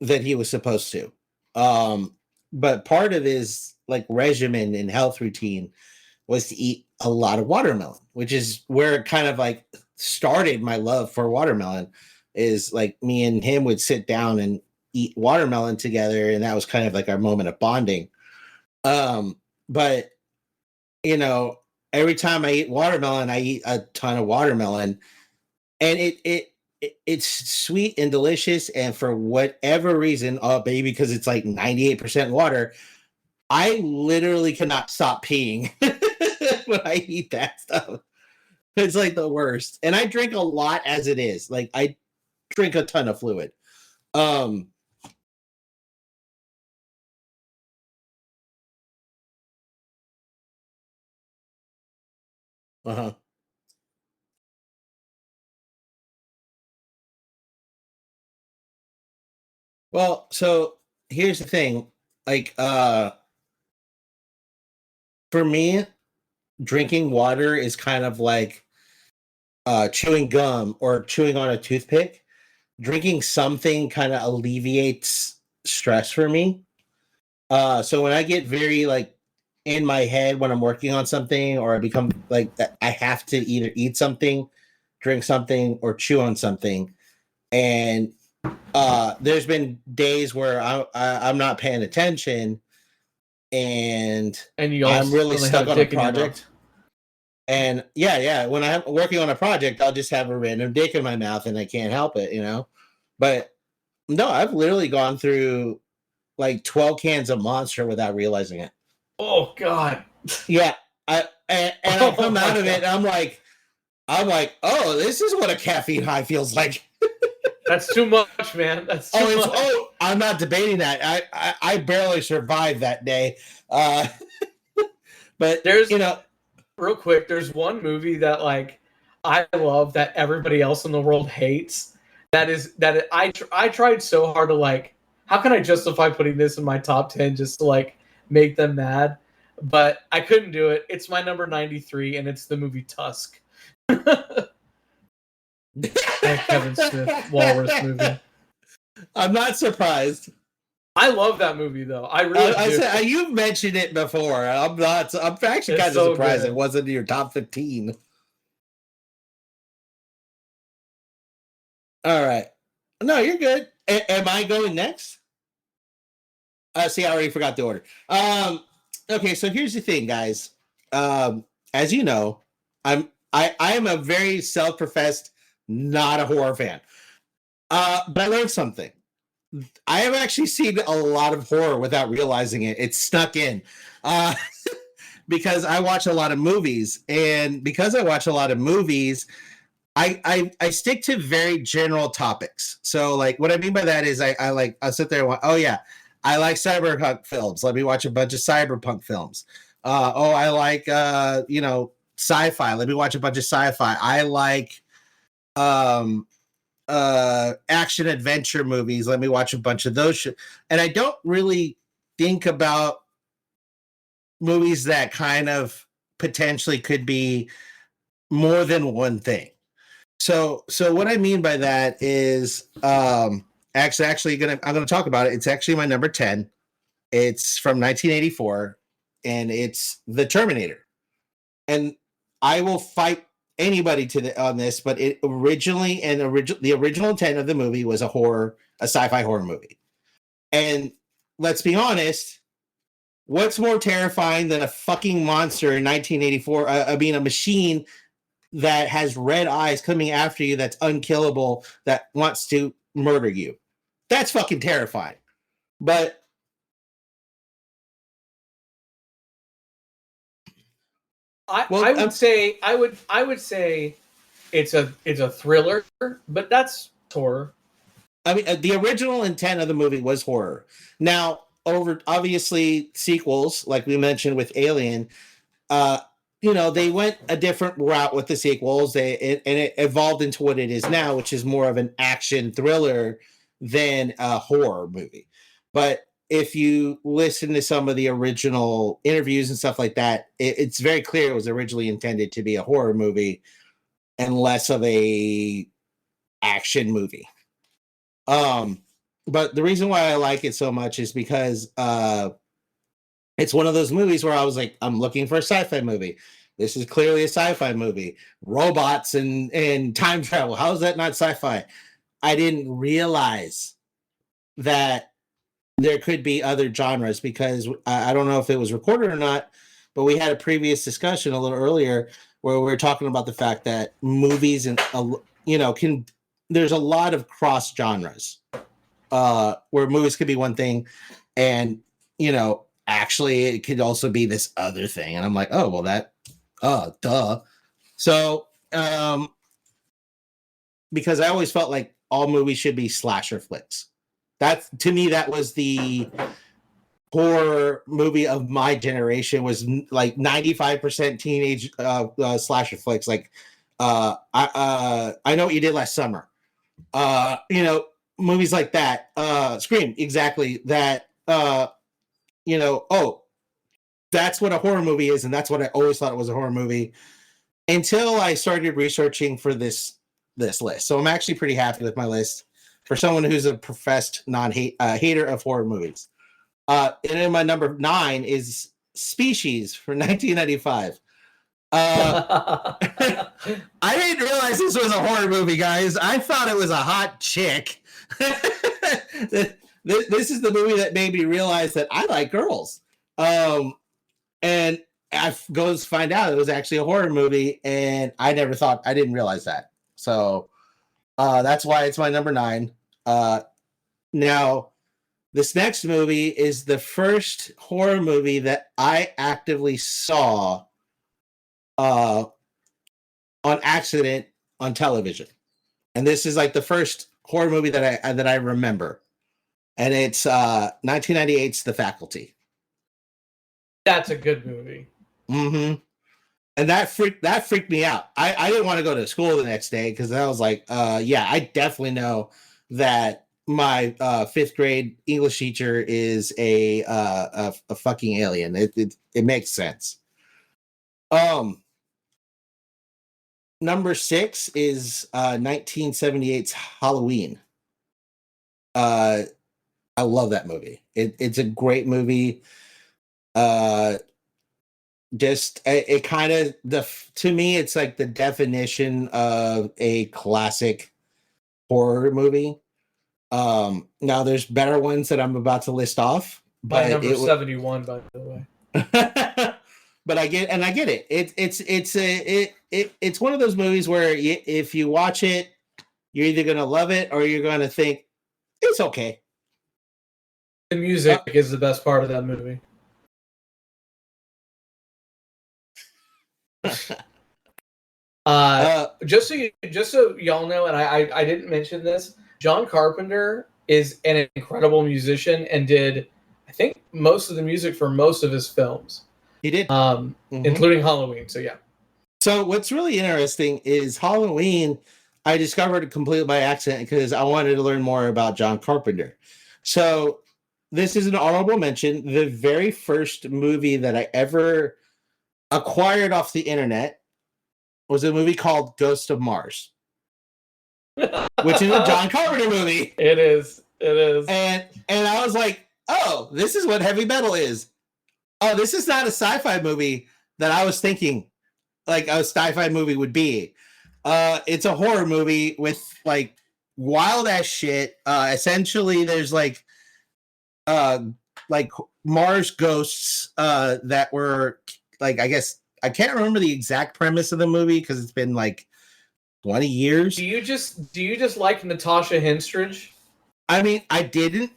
than he was supposed to. But part of his like regimen and health routine was to eat a lot of watermelon, which is where it kind of like started my love for watermelon. Is like me and him would sit down and eat watermelon together, and that was kind of like our moment of bonding. But every time I eat watermelon, I eat a ton of watermelon, and it's sweet and delicious. And for whatever reason, maybe because it's like 98% water, I literally cannot stop peeing when I eat that stuff. It's like the worst. And I drink a lot as it is. Like I drink a ton of fluid. Uh-huh. Well, so here's the thing. Like for me, drinking water is kind of like chewing gum or chewing on a toothpick. Drinking something kind of alleviates stress for me. So when I get very like in my head when I'm working on something, or I become like I have to either eat something, drink something, or chew on something. And there's been days where I'm not paying attention, and And you I'm really also stuck have on a dick in your mouth. project. And when I'm working on a project, I'll just have a random dick in my mouth and I can't help it, But no, I've literally gone through like 12 cans of Monster without realizing it. Oh God. Yeah. I come out of it and I'm like, oh, this is what a caffeine high feels like. That's too much, man. That's too much. I'm not debating that. I barely survived that day. But there's real quick, there's one movie that like I love that everybody else in the world hates. I tried so hard to like, how can I justify putting this in my top 10 just to like make them mad? But I couldn't do it. It's my number 93, and it's the movie Tusk. That Kevin Smith walrus movie. I'm not surprised. I love that movie though. I really do. Said, you've mentioned it before. I'm actually kind of surprised it wasn't in your top 15. All right. No, you're good. Am I going next? See, I already forgot the order. Okay, so here's the thing, guys. As you know, I am a very self-professed not a horror fan. But I learned something. I have actually seen a lot of horror without realizing it. It's snuck in. Because I watch a lot of movies. And because I watch a lot of movies, I stick to very general topics. So, like, what I mean by that is I'll sit there and watch, oh, yeah, I like cyberpunk films. Let me watch a bunch of cyberpunk films. I like, sci-fi. Let me watch a bunch of sci-fi. I like action adventure movies. Let me watch a bunch of those. And I don't really think about movies that kind of potentially could be more than one thing. So what I mean by that is I'm gonna talk about it. It's actually my number 10. It's from 1984, and it's The Terminator. And I will fight anybody on this, but it the original intent of the movie was a sci-fi horror movie. And let's be honest, what's more terrifying than a fucking monster in 1984? A machine that has red eyes coming after you, that's unkillable, that wants to murder you. That's fucking terrifying. But I would say it's a thriller, but that's horror. I mean, the original intent of the movie was horror. Now, obviously sequels, like we mentioned with Alien, they went a different route with the sequels. It evolved into what it is now, which is more of an action thriller than a horror movie. But if you listen to some of the original interviews and stuff like that, it's very clear it was originally intended to be a horror movie and less of a action movie. But the reason why I like it so much is because it's one of those movies where I was like, I'm looking for a sci-fi movie. This is clearly a sci-fi movie. Robots and time travel. How is that not sci-fi? I didn't realize that there could be other genres, because I don't know if it was recorded or not, but we had a previous discussion a little earlier where we were talking about the fact that movies and there's a lot of cross genres where movies could be one thing, and actually it could also be this other thing. And I'm like, oh well, duh. So because I always felt like all movies should be slasher flicks. To me, that was the horror movie of my generation, was like 95% teenage slasher flicks. Like I Know What You Did Last Summer. Movies like that. Scream, exactly. That that's what a horror movie is, and that's what I always thought it was, a horror movie, until I started researching for this list. So I'm actually pretty happy with my list for someone who's a professed hater of horror movies. And then my number 9 is Species from 1995. I didn't realize this was a horror movie, guys. I thought it was a hot chick. This is the movie that made me realize that I like girls. And I goes find out it was actually a horror movie, and I didn't realize that. So that's why it's my number 9. Now, this next movie is the first horror movie that I actively saw on accident on television, and this is like the first horror movie that I remember, and it's 1998's The Faculty. That's a good movie. Mm-hmm. And that freaked me out. I didn't want to go to school the next day because I was like, yeah, I definitely know that my 5th grade English teacher is a fucking alien. It makes sense. Number 6 is 1978's Halloween. I love that movie. It's a great movie. Just it kind of to me it's like the definition of a classic horror movie. Now there's better ones that I'm about to list off, By but number 71, by the way. But I get it. It's one of those movies where if you watch it, you're either gonna love it or you're gonna think it's okay. The music is the best part of that movie. Just so y'all know, and I didn't mention this, John Carpenter is an incredible musician and did, I think, most of the music for most of his films. He did, including Halloween. So yeah. So what's really interesting is Halloween. I discovered it completely by accident because I wanted to learn more about John Carpenter. So this is an honorable mention. The very first movie that I ever acquired off the internet was a movie called Ghost of Mars, which is a John Carpenter movie. It is. And I was like, oh, this is what heavy metal is. Oh, this is not a sci-fi movie that I was thinking like a sci-fi movie would be. It's a horror movie with like wild ass shit. Essentially, there's like Mars ghosts that were like, I guess I can't remember the exact premise of the movie because it's been like 20 years. Do you just like Natasha Henstridge? I mean, I didn't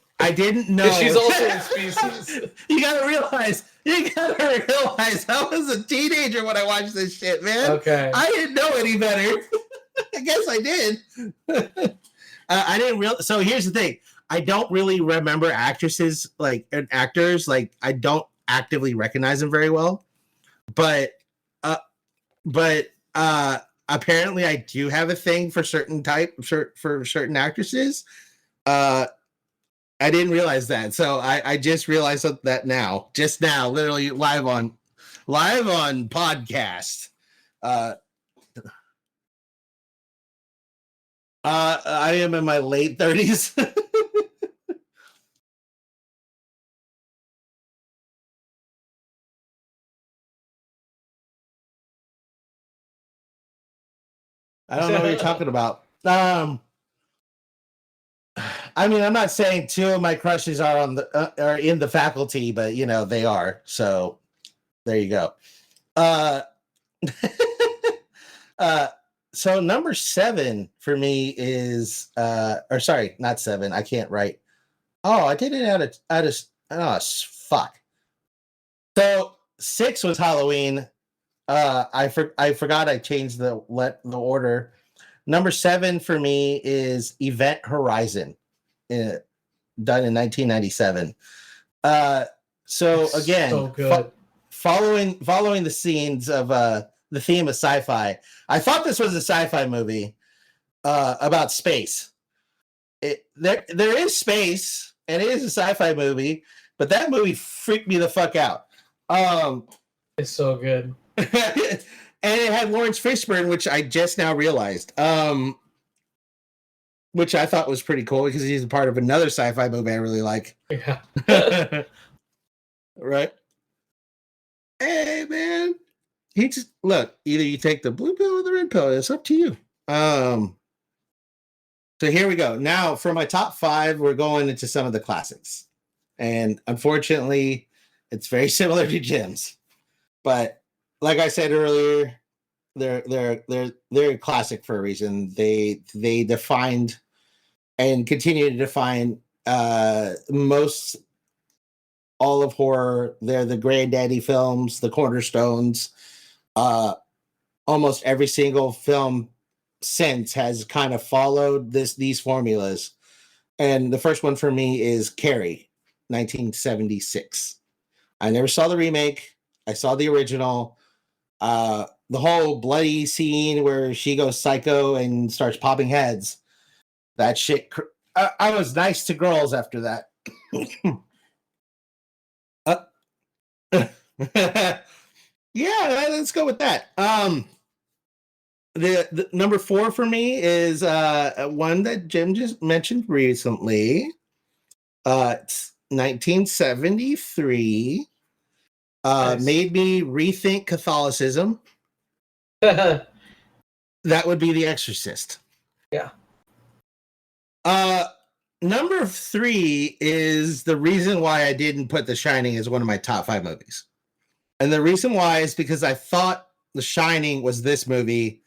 know. She's also in Species. You gotta realize, I was a teenager when I watched this shit, man. Okay. I didn't know any better. I guess I did. I didn't realize. So here's the thing. I don't really remember actresses and actors. Like, I don't actively recognize them very well. But apparently I do have a thing for certain actresses. I didn't realize that. So I just realized that now, literally live on podcast. I am in my late 30s. I don't know what you're talking about. I mean, I'm not saying 2 of my crushes are are in The Faculty, but they are. So there you go. So number 7 for me is, or sorry, not 7. I can't write. Oh, I did it fuck. So 6 was Halloween. I forgot I changed the order. Number 7 for me is Event Horizon, done in 1997. So again, so good. Following the scenes of the theme of sci-fi. I thought this was a sci-fi movie about space. There is space, and it is a sci-fi movie, but that movie freaked me the fuck out. It's so good. And it had Lawrence Fishburne, which I just now realized, which I thought was pretty cool because he's a part of another sci-fi movie I really like. Yeah. Right? Hey, man. Look, either you take the blue pill or the red pill. It's up to you. So here we go. Now, for my top 5, we're going into some of the classics. And unfortunately, It's very similar to Jim's, but like I said earlier, they're classic for a reason. They defined and continue to define most all of horror. They're the granddaddy films, the cornerstones. Almost every single film since has kind of followed these formulas. And the first one for me is Carrie, 1976. I never saw the remake. I saw the original. The whole bloody scene where she goes psycho and starts popping heads. That shit. I was nice to girls after that. Yeah, let's go with that. The number 4 for me is one that Jim just mentioned recently. It's 1973. Nice. Made me rethink Catholicism. That would be The Exorcist. Yeah. Number 3 is the reason why I didn't put The Shining as one of my top 5 movies. And the reason why is because I thought The Shining was this movie.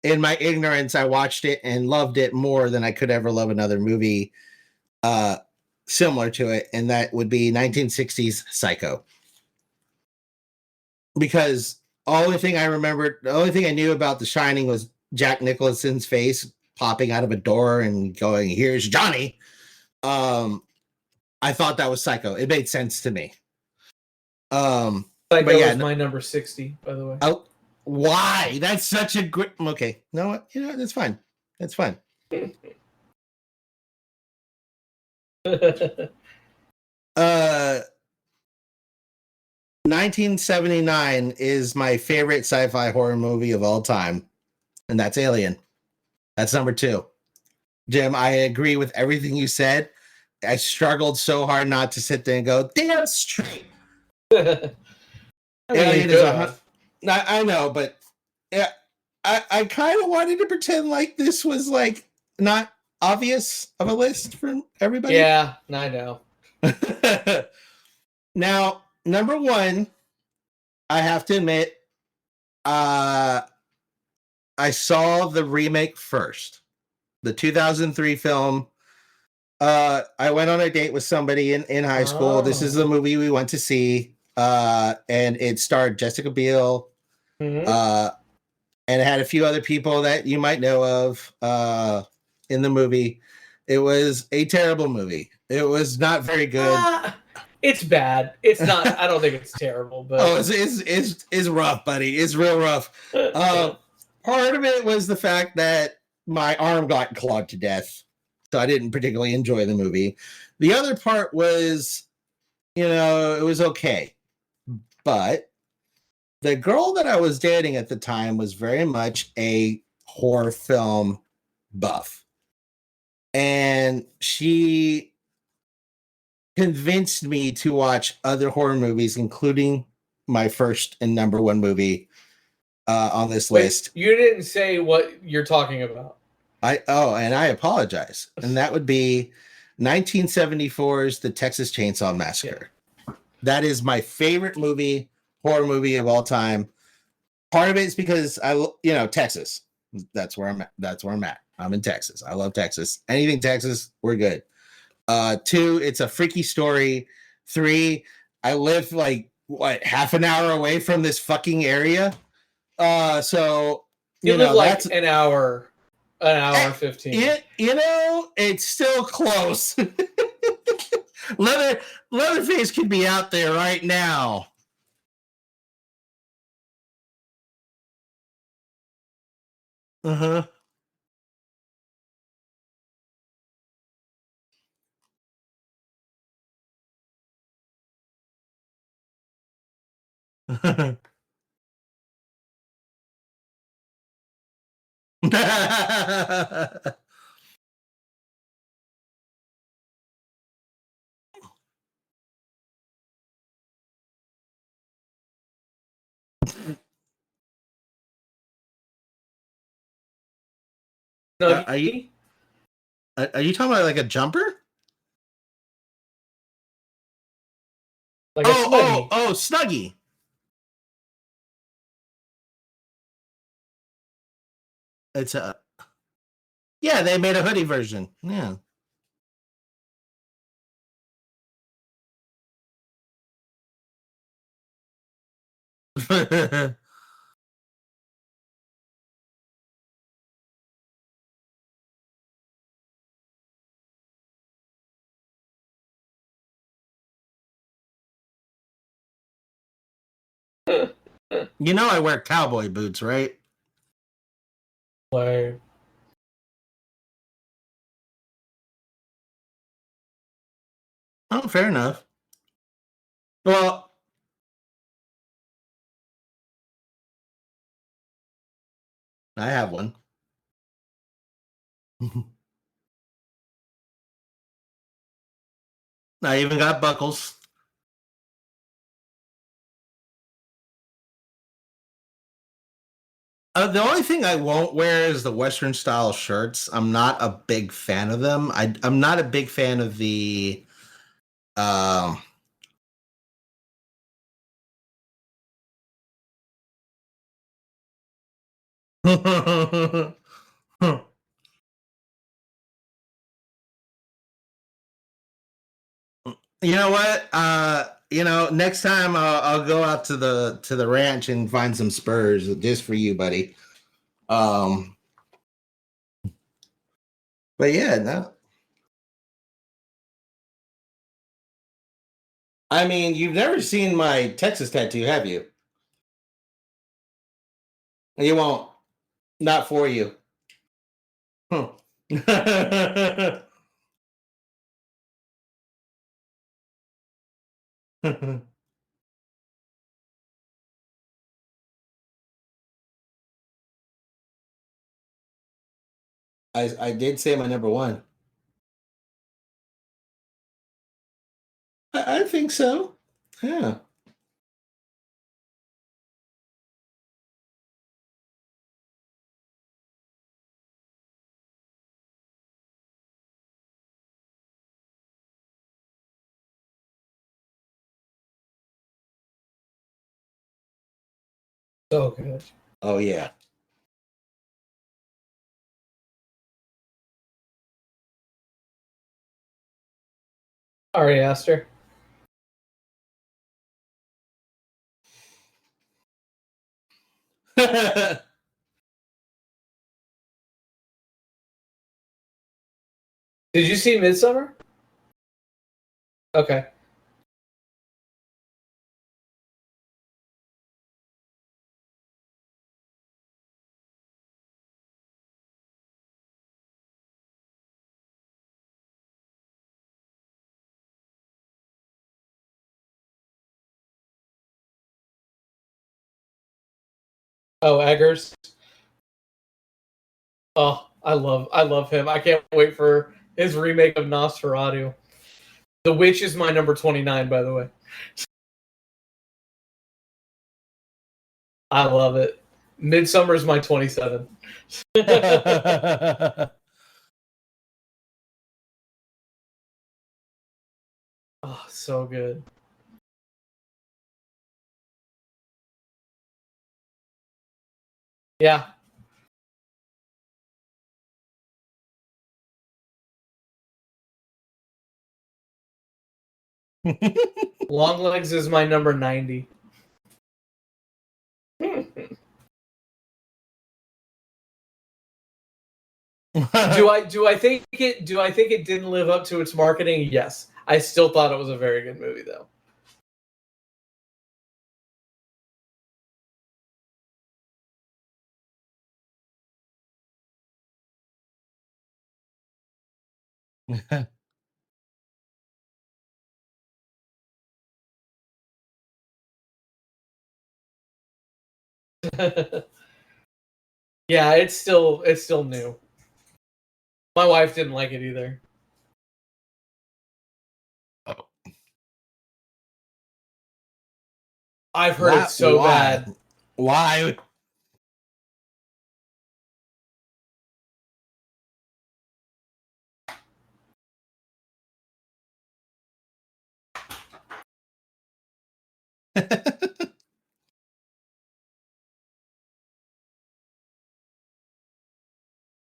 In my ignorance, I watched it and loved it more than I could ever love another movie similar to it, and that would be 1960s Psycho. Because the only thing I knew about The Shining was Jack Nicholson's face popping out of a door and going, "Here's Johnny." I thought that was Psycho. It made sense to me. Psycho was my number 60, by the way. Oh, why? That's such a great. Okay, no, that's fine. That's fine. 1979 is my favorite sci-fi horror movie of all time, and that's Alien. That's number 2. Jim, I agree with everything you said. I struggled so hard not to sit there and go, damn straight. Alien is I know, but yeah, I kind of wanted to pretend like this was like not obvious of a list for everybody. Yeah, I know. Now, number 1, I have to admit, I saw the remake first, the 2003 film. I went on a date with somebody in high school. This is the movie we went to see, and it starred Jessica Biel, and it had a few other people that you might know of in the movie. It was a terrible movie. It was not very good. It's bad. It's not. I don't think it's terrible, but it's rough, buddy. It's real rough. Part of it was the fact that my arm got clawed to death, so I didn't particularly enjoy the movie. The other part was, it was okay, but the girl that I was dating at the time was very much a horror film buff, and she convinced me to watch other horror movies, including my first and number 1 movie on this list. You didn't say what you're talking about. And I apologize. And that would be 1974's The Texas Chainsaw Massacre. Yeah. That is my favorite horror movie of all time. Part of it is because Texas. That's where I'm at. I'm in Texas. I love Texas. Anything Texas, we're good. 2, it's a freaky story. 3, I live half an hour away from this fucking area. So you live like an hour 15. It's still close. Leatherface could be out there right now. Uh-huh. No, are you talking about like a jumper? Like a Snuggie. Oh, Snuggie. It's a yeah. They made a hoodie version. Yeah. You know I wear cowboy boots, right? Like, Oh, fair enough. Well, I have one. I even got buckles. The only thing I won't wear is the Western style shirts. I'm not a big fan of them. I'm not a big fan of the. Um, you know what? Next time I'll go out to the ranch and find some spurs just for you, buddy. Um, but yeah, no. I mean, you've never seen my Texas tattoo, have you? You won't. Not for you. Huh. I did say my number one. I think so. Yeah. so good. Oh yeah. Ari Aster. Did you see Midsummer? Okay. Oh, Eggers. Oh, I love him. I can't wait for his remake of Nosferatu. The Witch is my number 29, by the way. I love it. Midsummer is my 27. Oh, so good. Yeah. Longlegs is my number 90. Do I think it didn't live up to its marketing? Yes. I still thought it was a very good movie though. Yeah, it's still new. My wife didn't like it either. I've heard Why? it's so Why? bad. Why?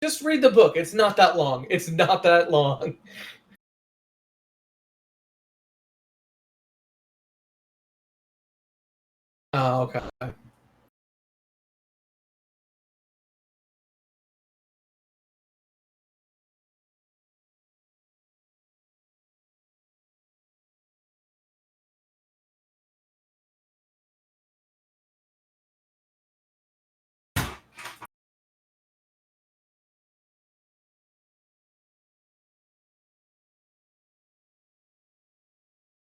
Just read the book. It's not that long. It's not that long. Oh, okay.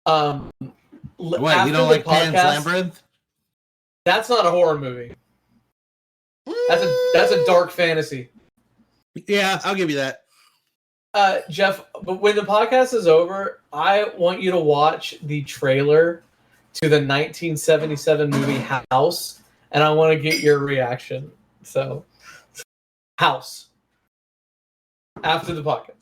What, you After don't the like Pan's podcast, Labyrinth? that's not a horror movie. That's a dark fantasy. Yeah, I'll give you that. Geoff, but when the podcast is over, I want you to watch the trailer to the 1977 movie House, and I want to get your reaction. So, House. After the podcast.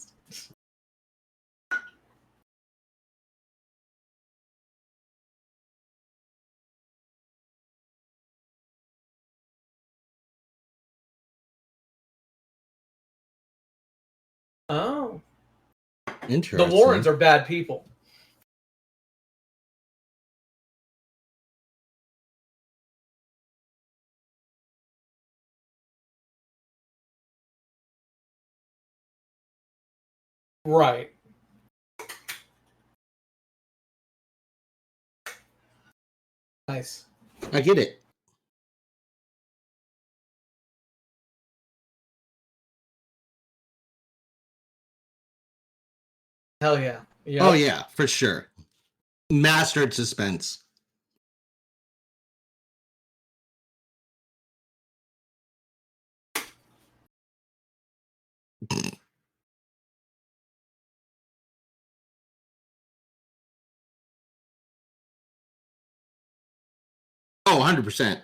Oh. Interesting. The Warrens are bad people. Right. Nice. I get it. Hell yeah. Yep. Oh yeah, for sure. Mastered suspense. Oh, 100%.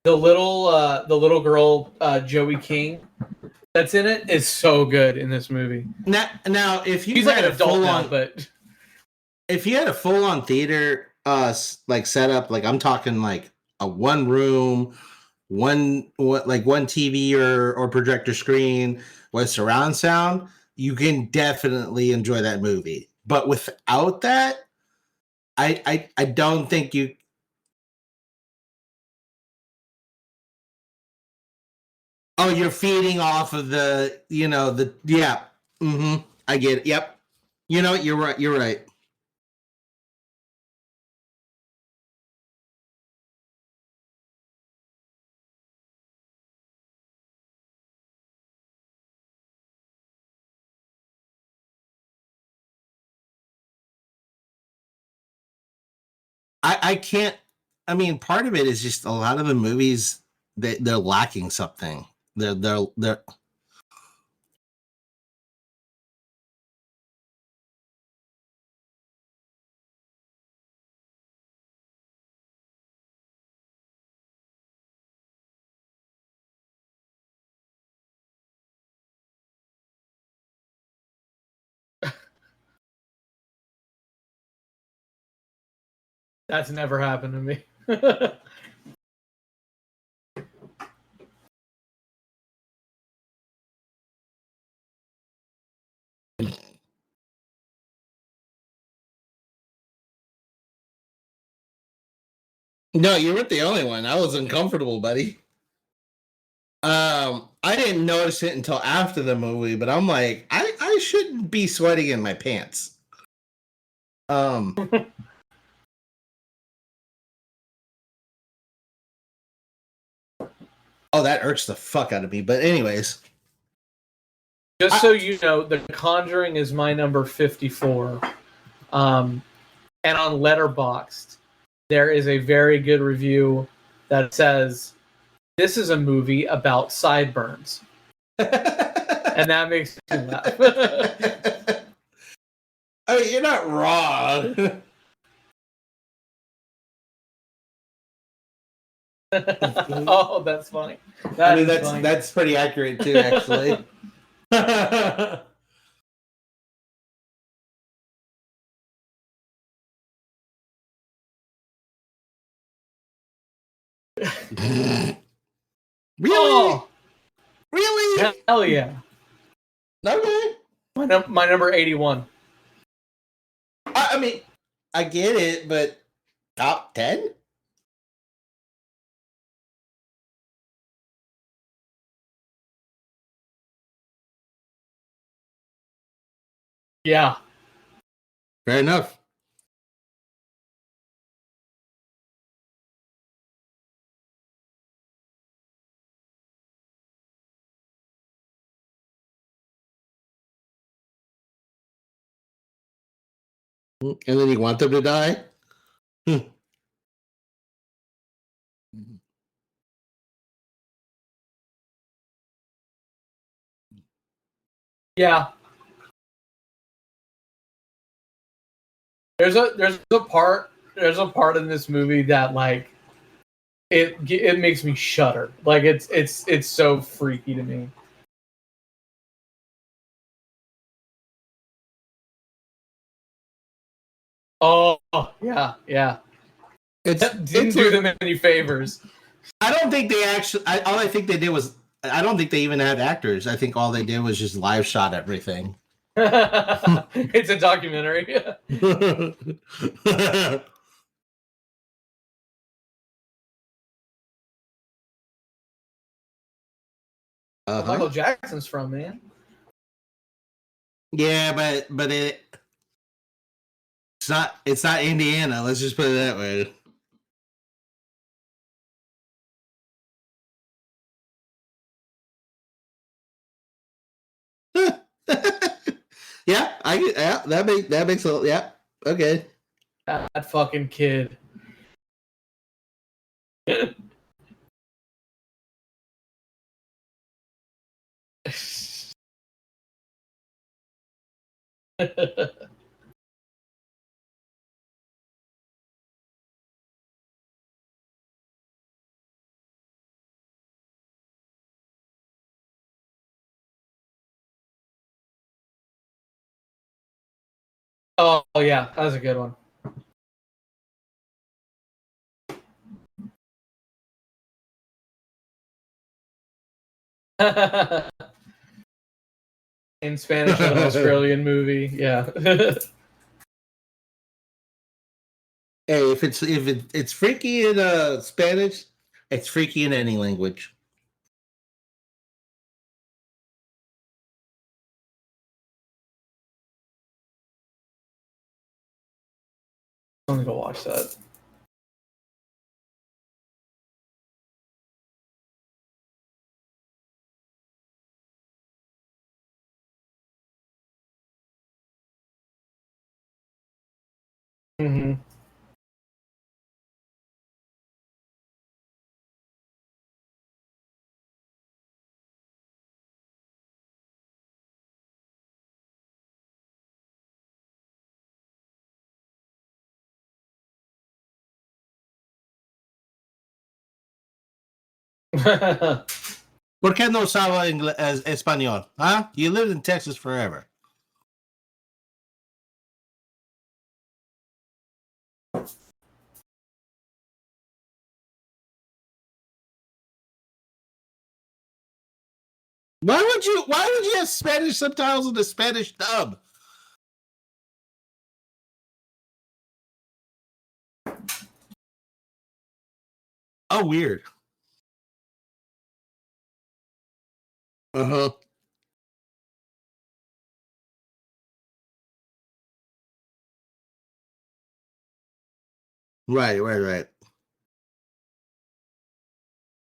The little girl, Joey King, that's in it is so good in this movie. Now if you He's like had an a adult full now, on, but if you had a full on theater like setup, like I'm talking like a one room, one TV or projector screen with surround sound, you can definitely enjoy that movie. But without that, I don't think you. Oh, you're feeding off of yeah. Mm-hmm. I get it. Yep. You know, you're right. You're right. I can't. I mean, part of it is just a lot of the movies they're lacking something. They're. that's never happened to me. No, you weren't the only one. I was uncomfortable, buddy. I didn't notice it until after the movie, but I'm like, I shouldn't be sweating in my pants. Um. Oh, that irks the fuck out of me. But anyways, Just so you know, The Conjuring is my number 54. And on Letterboxd, there is a very good review that says this is a movie about sideburns. And that makes me laugh. I mean, you're not wrong. Oh, that's funny. That's pretty accurate too, actually. Really? Oh, Really? hell yeah. Okay. My number 81. I mean, I get it, but top 10? Yeah. Fair enough. And then you want them to die? Yeah. There's a part in this movie that like it makes me shudder. Like it's so freaky to me. Oh yeah, yeah. Didn't do them any favors. I don't think they actually. All I think they did was. I don't think they even had actors. I think all they did was just live shot everything. It's a documentary. Michael Jackson's from, man. Yeah, but it's not Indiana. Let's just put it that way. Yeah, that makes a okay. That fucking kid. Oh yeah, that was a good one. In Spanish, an Australian movie. Yeah. Hey, if it's freaky in Spanish, it's freaky in any language. I'm gonna go watch that. Mm-hmm. ¿Por qué no sabe español? Huh? You lived in Texas forever. Why would you have Spanish subtitles in the Spanish dub? Oh, weird. Uh-huh. Right.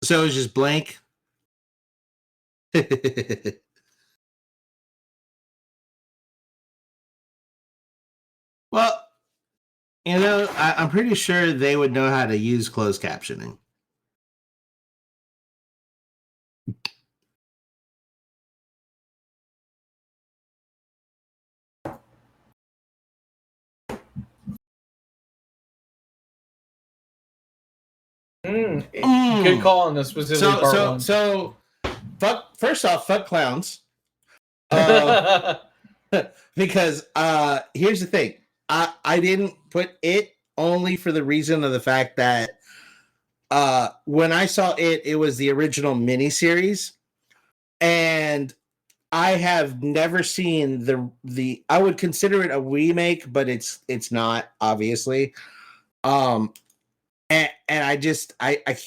So it's just blank. Well, I'm pretty sure they would know how to use closed captioning. Good call on this specific part one. So, first off, fuck clowns. Because here's the thing. I didn't put it only for the reason of the fact that when I saw it was the original miniseries, and I have never seen the. I would consider it a remake, but it's not, obviously. Um, and I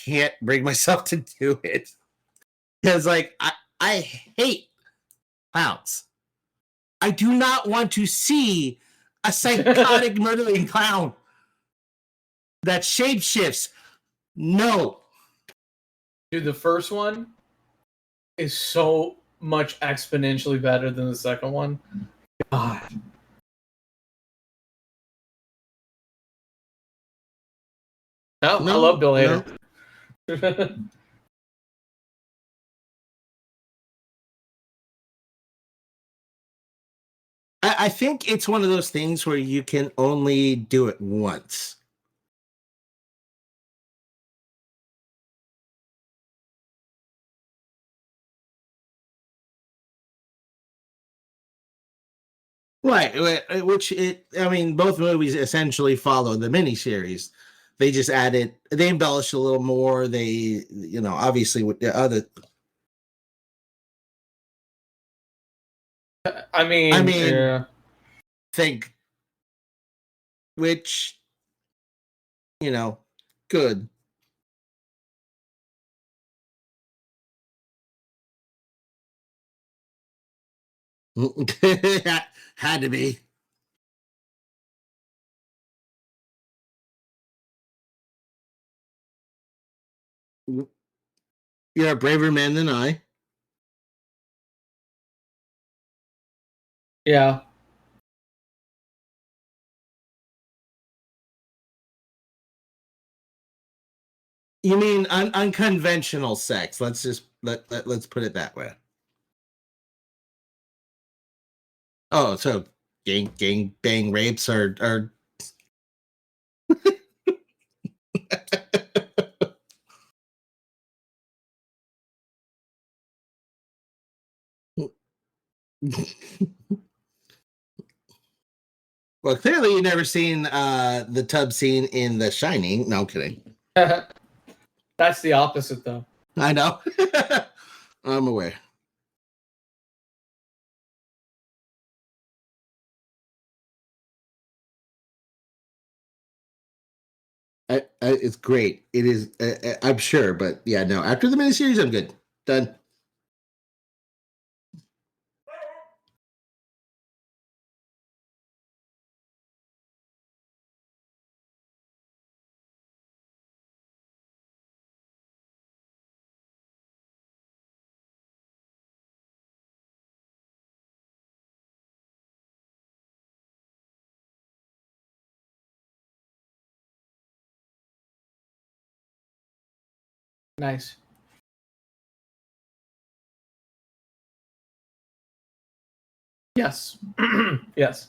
can't bring myself to do it because like I hate clowns. I do not want to see a psychotic murdering clown that shapeshifts. No. Dude, the first one is so much exponentially better than the second one. God. No, I love Bill Hader. I think it's one of those things where you can only do it once. Right, which I mean, both movies essentially follow the miniseries. They just added, they embellished a little more. They, obviously with the other. I mean, yeah. think, which, good. Had to be. You're a braver man than I. Yeah. You mean unconventional sex? Let's just let's put it that way. Oh, so gang bang rapes are well, clearly you've never seen the tub scene in The Shining. No, I'm kidding. That's the opposite, though. I know. I'm aware. It's great. It is. I'm sure, but yeah, no. After the miniseries, I'm good. Done. Nice. Yes. Yes.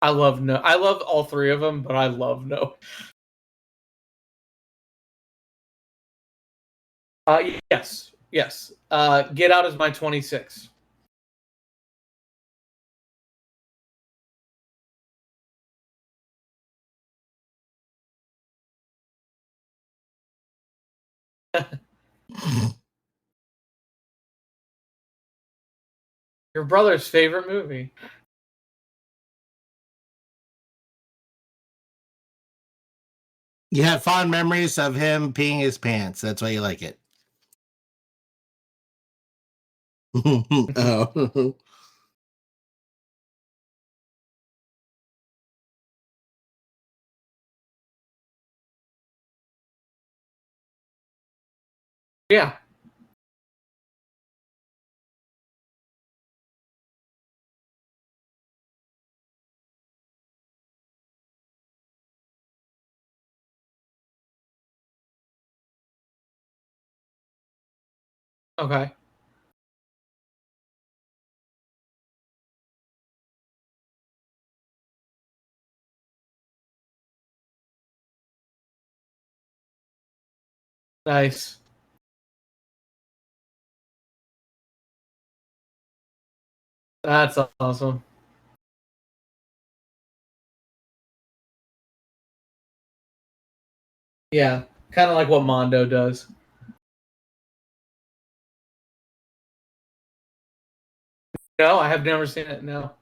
I love No. I love all three of them, but I love No. Yes. Yes. Get Out is my 26. Your brother's favorite movie. You have fond memories of him peeing his pants. That's why you like it. Oh. Yeah. Okay. Nice. That's awesome. Yeah, kind of like what Mondo does. No, I have never seen it. No.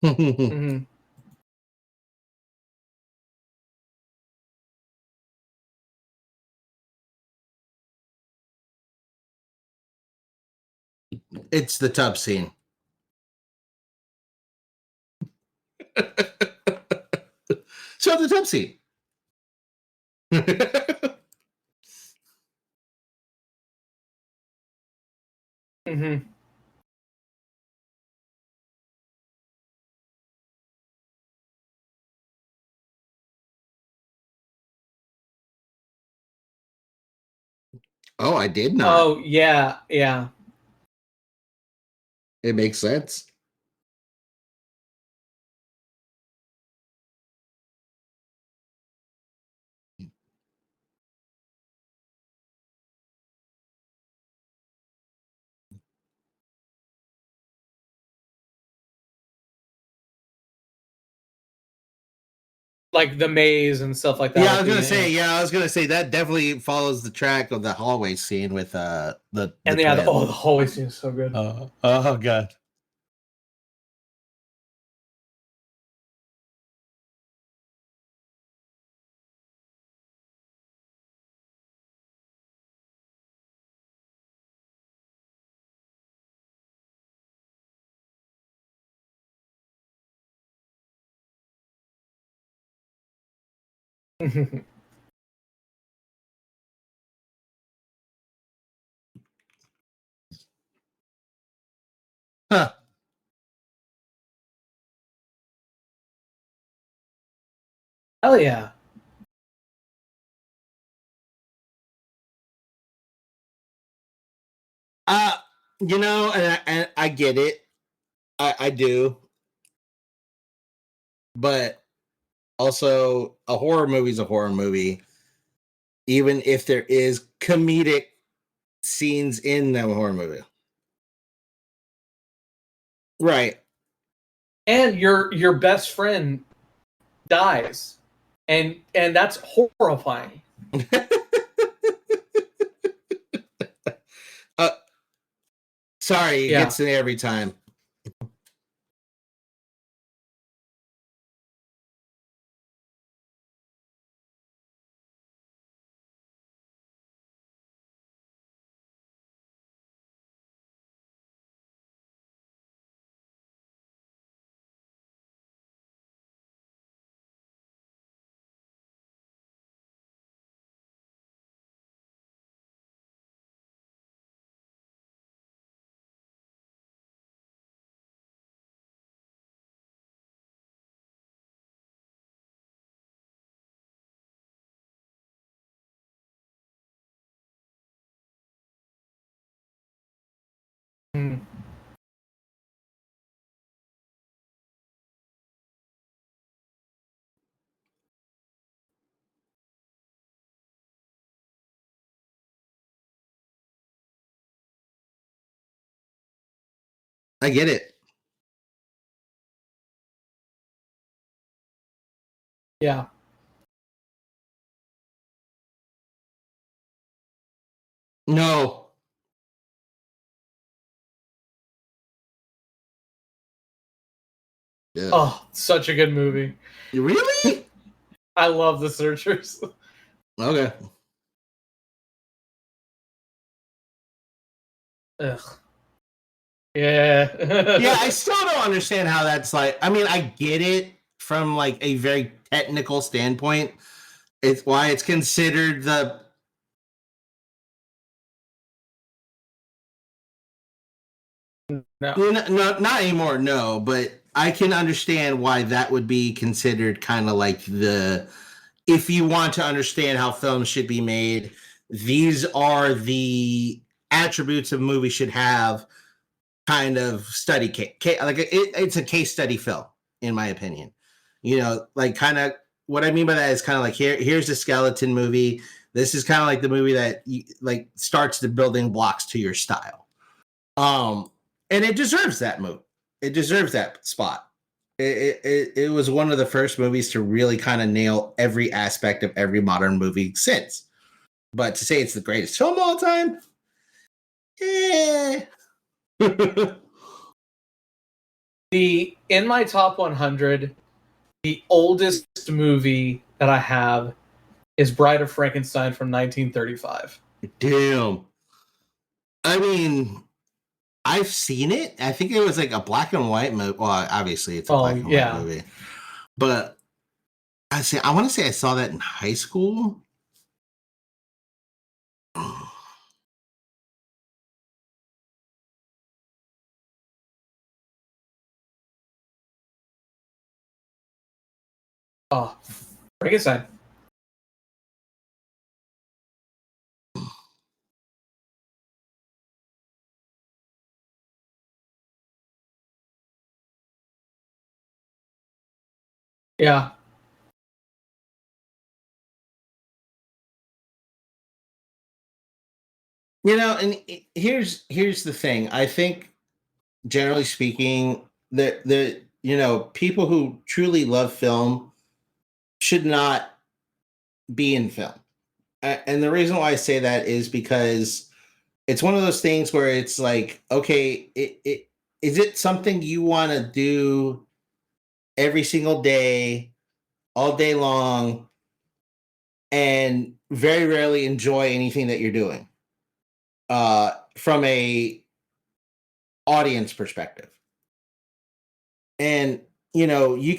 Mm-hmm. It's the tub scene. So the tub scene. Mm-hmm. Oh, I did not. Oh yeah, yeah. It makes sense. Like the maze and stuff like that. Yeah, I At was the gonna end, say. Yeah, I was gonna say that definitely follows the track of the hallway scene with the and yeah, twin. the hallway scene is so good. Oh god. Huh. Hell yeah. Uh, and I get it. I do, but also a horror movie is a horror movie, even if there is comedic scenes in the horror movie. Right. And your best friend dies, and that's horrifying. uh, sorry, it Yeah. gets me every time. Mm. I get it. Yeah. No. Ugh. Oh, such a good movie. Really? I love The Searchers. Okay. Ugh. Yeah. Yeah, I still don't understand how that's like. I mean, I get it from like a very technical standpoint. It's why it's considered the No. no, not anymore. No, but I can understand why that would be considered kind of like the if you want to understand how films should be made, these are the attributes a movie should have. Kind of study case, like it's a case study film, in my opinion. like kind of what I mean by that is kind of like here's the skeleton movie. This is kind of like the movie that like starts the building blocks to your style. And it deserves that move. It deserves that spot. It was one of the first movies to really kind of nail every aspect of every modern movie since. But to say it's the greatest film of all time, eh. In my top 100, the oldest movie that I have is Bride of Frankenstein from 1935. Damn. I mean, I've seen it. I think it was like a black and white movie. Well, obviously it's a black and white movie. But I want to say I saw that in high school. Oh, Frankenstein. Yeah. And here's the thing. I think, generally speaking, the people who truly love film should not be in film. And the reason why I say that is because it's one of those things where it's like, okay, is it something you want to do every single day, all day long, and very rarely enjoy anything that you're doing from a audience perspective? And you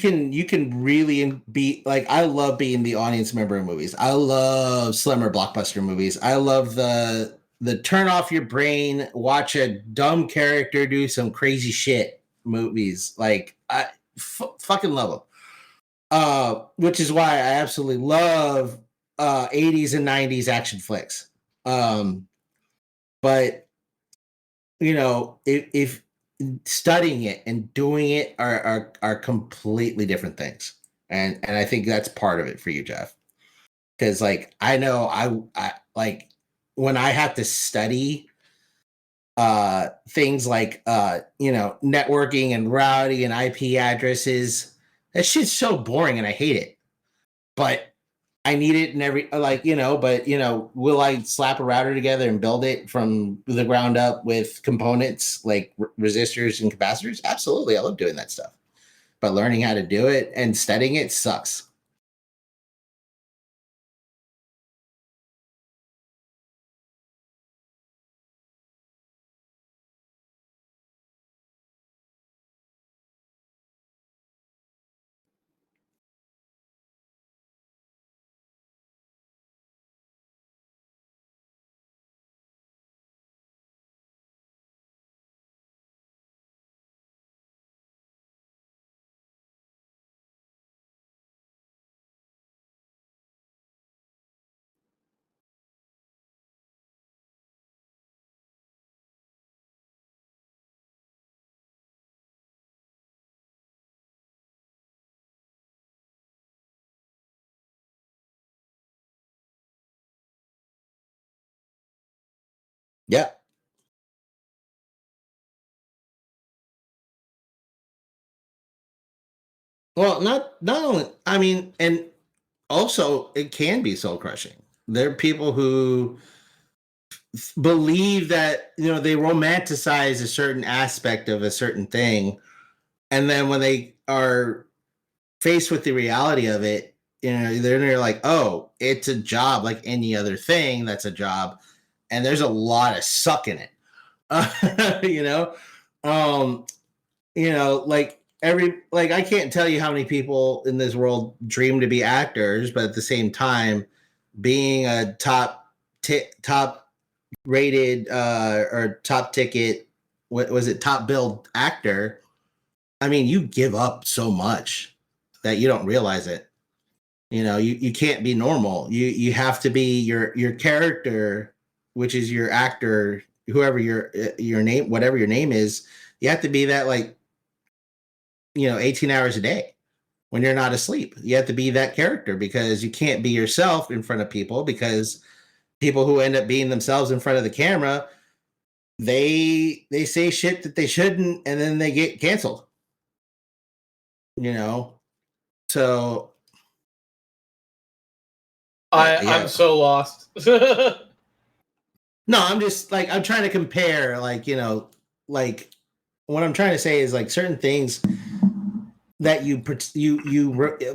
can really be like, I love being the audience member in movies. I love slimmer blockbuster movies. I love the turn off your brain, watch a dumb character do some crazy shit movies. Like I fucking love them. Which is why I absolutely love 80s and 90s action flicks. But if studying it and doing it are completely different things, and I think that's part of it for you, Geoff, because like I know I like when I have to study things like networking and routing and IP addresses, that shit's so boring and I hate it, but I need it in every will I slap a router together and build it from the ground up with components like resistors and capacitors? Absolutely. I love doing that stuff. But learning how to do it and studying it sucks. Yeah. Well, not only, I mean, and also it can be soul crushing. There are people who believe that they romanticize a certain aspect of a certain thing, and then when they are faced with the reality of it, they're like, oh, it's a job like any other thing that's a job, and there's a lot of suck in it. you know, um, like I can't tell you how many people in this world dream to be actors, but at the same time, being a top rated or top ticket, what was it, top billed actor, I mean, you give up so much that you don't realize it. You can't be normal. You have to be your character, which is your actor, whoever your name, whatever your name is. You have to be that, like 18 hours a day. when you're not asleep. You have to be that character because you can't be yourself in front of people, because people who end up being themselves in front of the camera, they say shit that they shouldn't, and then they get canceled. So I'm so lost. No, I'm just like, I'm trying to compare, like, what I'm trying to say is, like, certain things that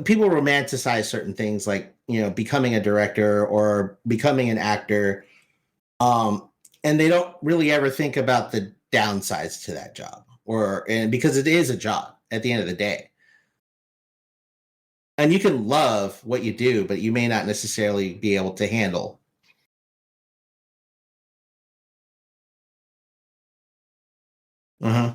people romanticize certain things, like, becoming a director or becoming an actor, and they don't really ever think about the downsides to that job, and because it is a job at the end of the day. And you can love what you do, but you may not necessarily be able to handle. Uh-huh.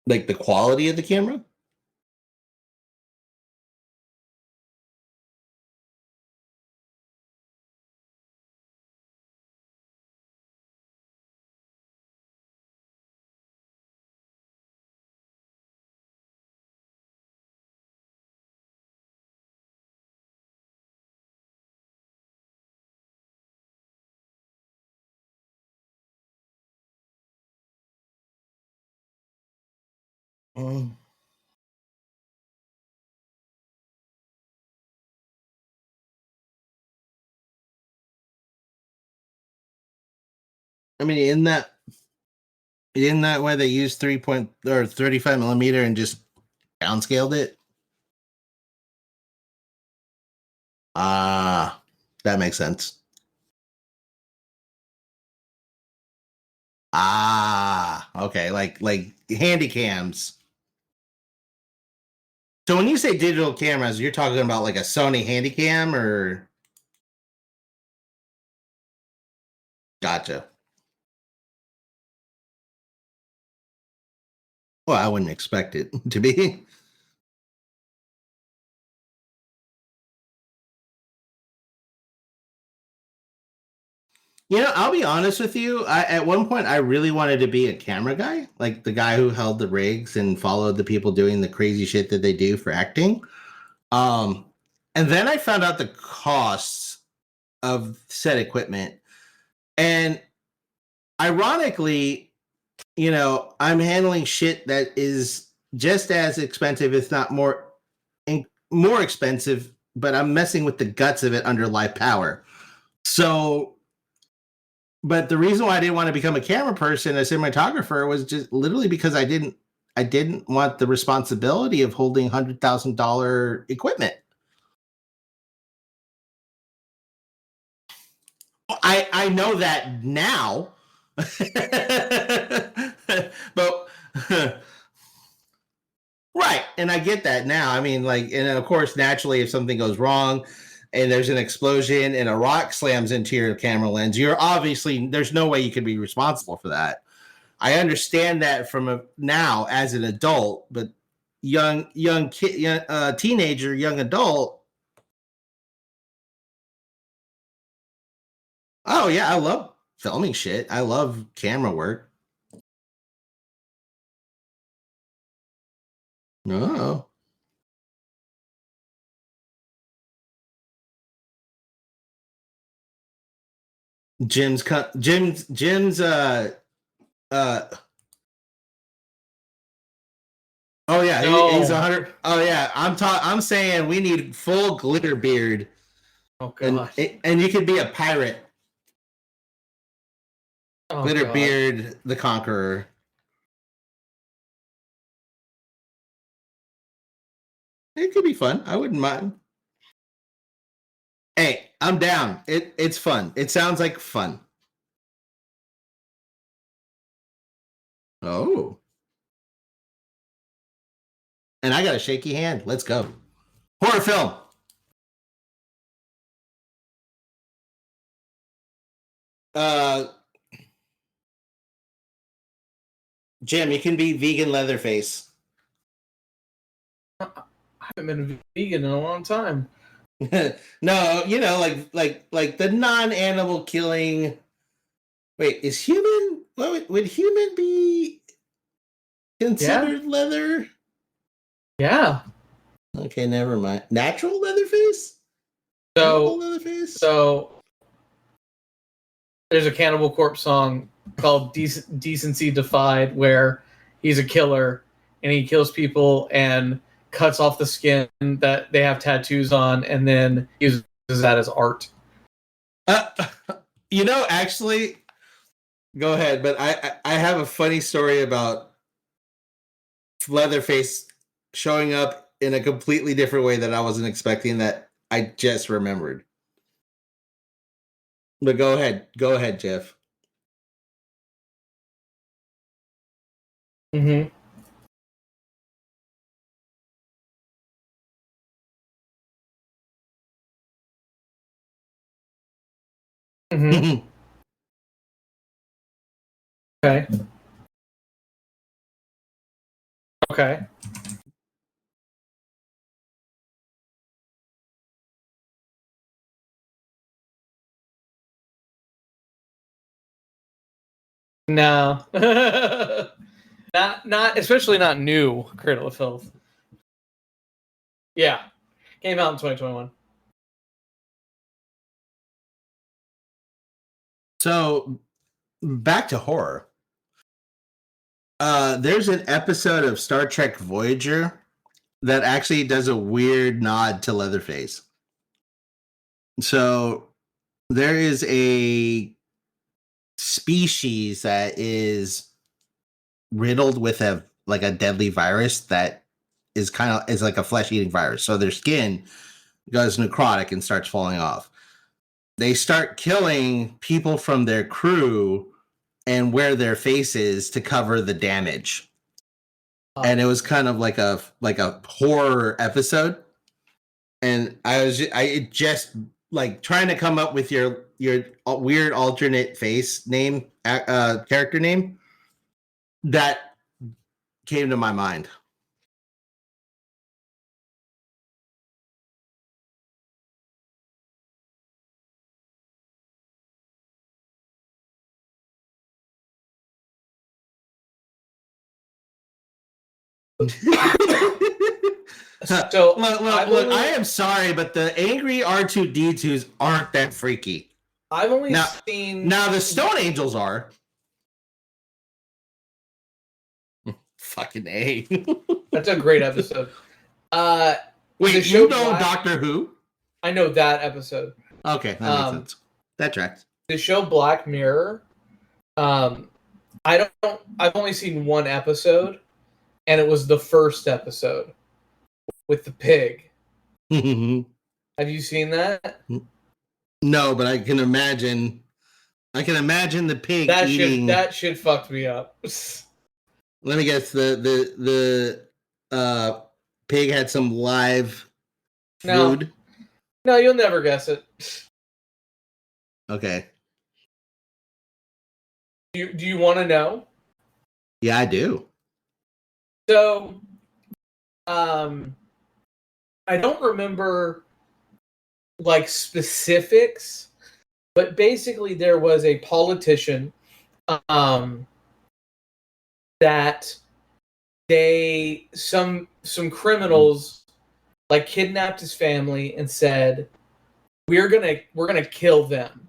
Like the quality of the camera? Mm. I mean, isn't that why they used 35 millimeter and just downscaled it? Ah, that makes sense. Ah, okay, like handy cams. So when you say digital cameras, you're talking about like a Sony Handycam, or? Gotcha. Well, I wouldn't expect it to be. I'll be honest with you. At one point, I really wanted to be a camera guy, like the guy who held the rigs and followed the people doing the crazy shit that they do for acting. Um, and then I found out the costs of set equipment, and ironically, I'm handling shit that is just as expensive, if not more expensive, but I'm messing with the guts of it under live power. So, but the reason why I didn't want to become a camera person, a cinematographer, was just literally because I didn't want the responsibility of holding $100,000 equipment. I know that now, but right, and I get that now. I mean, like, and of course, naturally, if something goes wrong and there's an explosion and a rock slams into your camera lens, you're obviously, there's no way you could be responsible for that. I understand that now as an adult, but young kid, teenager, young adult. Oh yeah, I love filming shit. I love camera work. Oh, Jim's uh oh yeah, he's No. 100. Oh yeah, I'm saying we need full glitter beard, Oh and god. and you could be a pirate. Oh Glitter god. beard, the conqueror. It could be fun. I wouldn't mind. Hey, I'm down. It's fun. It sounds like fun. Oh, and I got a shaky hand. Let's go. Horror film. Uh, Jim, you can be vegan Leatherface. I haven't been a vegan in a long time. No, like the non-animal killing. Wait, is human? Would human be considered leather? Yeah. Okay, never mind. Natural Leatherface? Cannibal So Leatherface? so there's a Cannibal Corpse song called Decency Defied where he's a killer and he kills people and cuts off the skin that they have tattoos on and then uses that as art. Uh, actually, go ahead. But I have a funny story about Leatherface showing up in a completely different way that I wasn't expecting that I just remembered. But go ahead, Geoff. Mm-hmm. Mm-hmm. Okay. Okay. No. not especially not new Cradle of Filth. Yeah. Came out in 2021. So back to horror. There's an episode of Star Trek Voyager that actually does a weird nod to Leatherface. So there is a species that is riddled with a deadly virus that is like a flesh-eating virus. So their skin goes necrotic and starts falling off. They start killing people from their crew and wear their faces to cover the damage. And it was kind of like a horror episode. And I just like trying to come up with your weird alternate face name, character name that came to my mind. So look, I am sorry, but the angry R2D2s aren't that freaky. I've only Now, seen now the Stone Angels are. Fucking A. That's a great episode. Wait, the show you know Black, Doctor Who? I know that episode. Okay, that makes sense. That tracks. The show Black Mirror. I've only seen one episode, and it was the first episode with the pig. Have you seen that? No, but I can imagine. I can imagine the pig eating. That shit fucked me up. Let me guess. The pig had some live food. No, you'll never guess it. Okay. Do you want to know? Yeah, I do. So, I don't remember like specifics, but basically there was a politician that some criminals like kidnapped his family and said we're gonna kill them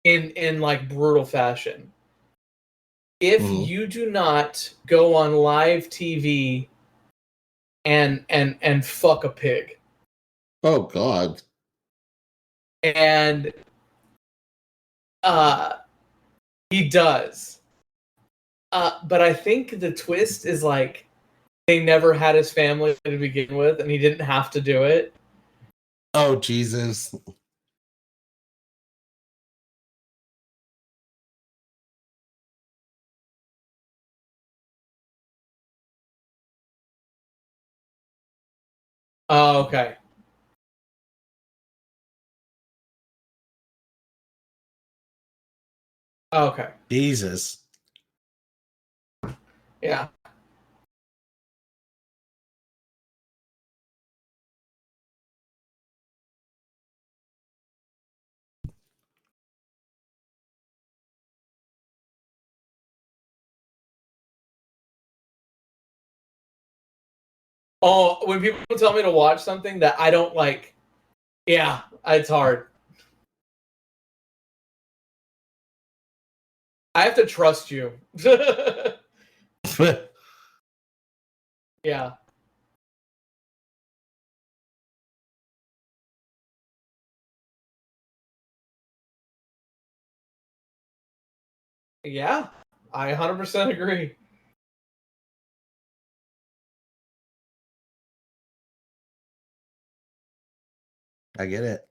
in like brutal fashion if you do not go on live TV and fuck a pig. Oh God. And he does. But I think the twist is like they never had his family to begin with, and he didn't have to do it. Oh Jesus. Oh, okay. Okay. Jesus. Yeah. Oh, when people tell me to watch something that I don't like, yeah, it's hard. I have to trust you. Yeah. Yeah, I 100% agree. I get it.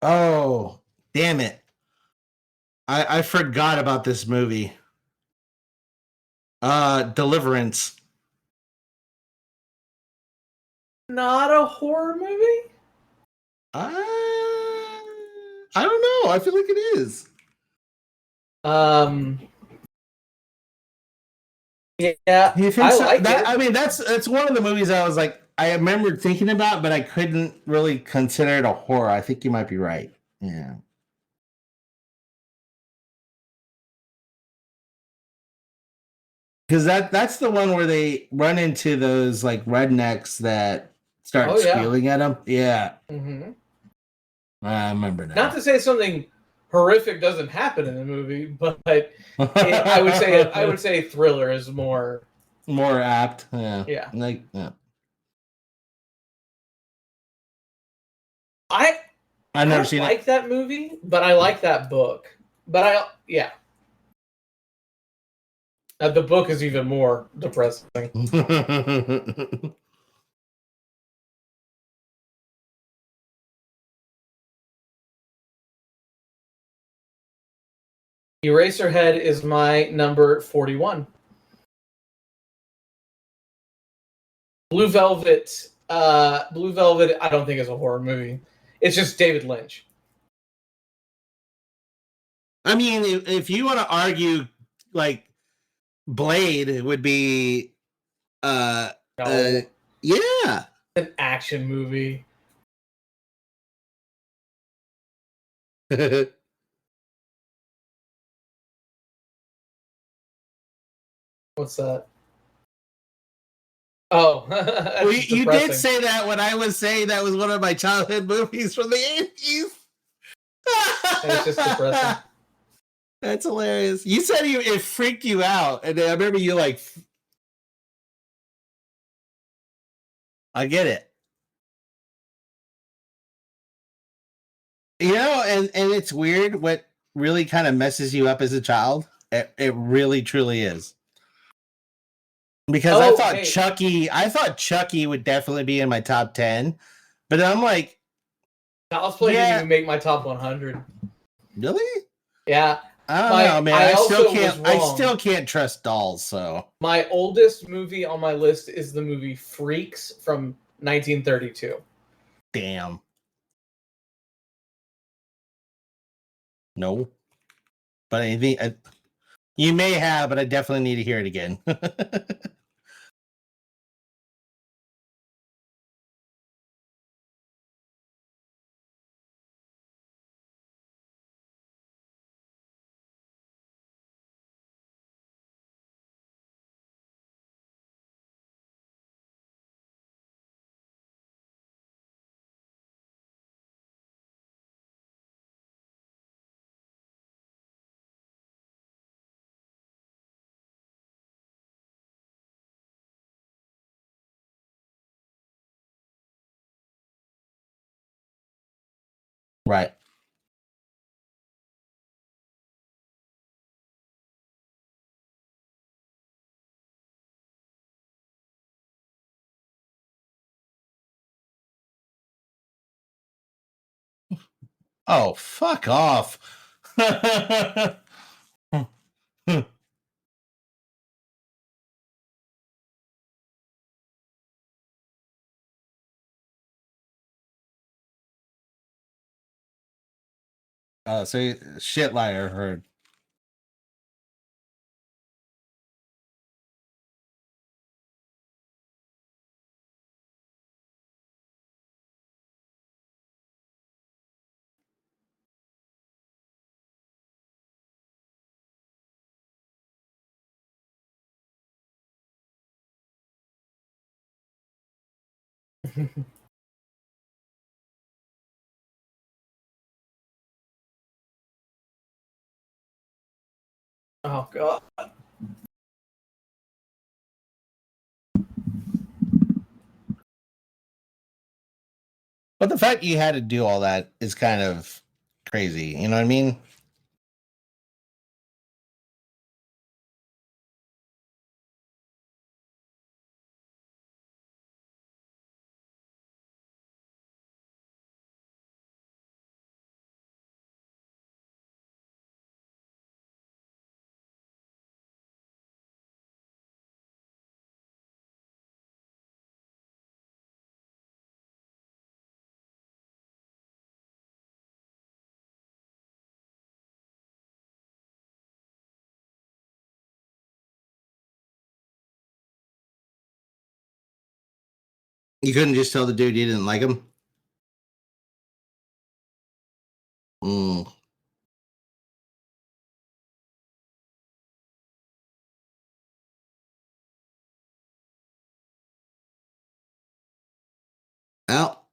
Oh, damn it. I forgot about this movie. Deliverance. Not a horror movie? I don't know. I feel like it is. Um, yeah, Do you think I so? like That it. I mean, that's one of the movies I was like, I remember thinking about, but I couldn't really consider it a horror. I think you might be right. Yeah. Because that's the one where they run into those like rednecks that start Oh yeah. squealing at them. Yeah, Hmm. I remember Not now. to say something horrific doesn't happen in the movie, but I would say thriller is more. More apt. Yeah. Yeah. Like yeah. I I've I never don't seen it. like that movie, but I like that book. But yeah, the book is even more depressing. Eraserhead is my number 41. Blue Velvet. Blue Velvet. I don't think is a horror movie. It's just David Lynch. I mean, if you want to argue, like Blade, it would be, uh, uh, No, yeah. an action movie. What's that? Oh, Well, that's just you did depressing. say that when I was saying that was one of my childhood movies from the 80s. It's just depressing. That's hilarious. You said it freaked you out, and I remember you like. I get it. And it's weird what really kind of messes you up as a child. It really truly is. Because Oh, hey, I thought Chucky would definitely be in my top 10, but I'm like, Cosplay didn't yeah, even make my top 100. really? Yeah, I don't know, man. I also was I wrong. still can't trust dolls, so My oldest movie on my list is the movie Freaks from 1932. damn. No. But I think you may have, but I definitely need to hear it again. Right. Oh, fuck off. So shit liar heard. Oh god. But the fact you had to do all that is kind of crazy. You know what I mean? You couldn't just tell the dude you didn't like him. Mm. Well,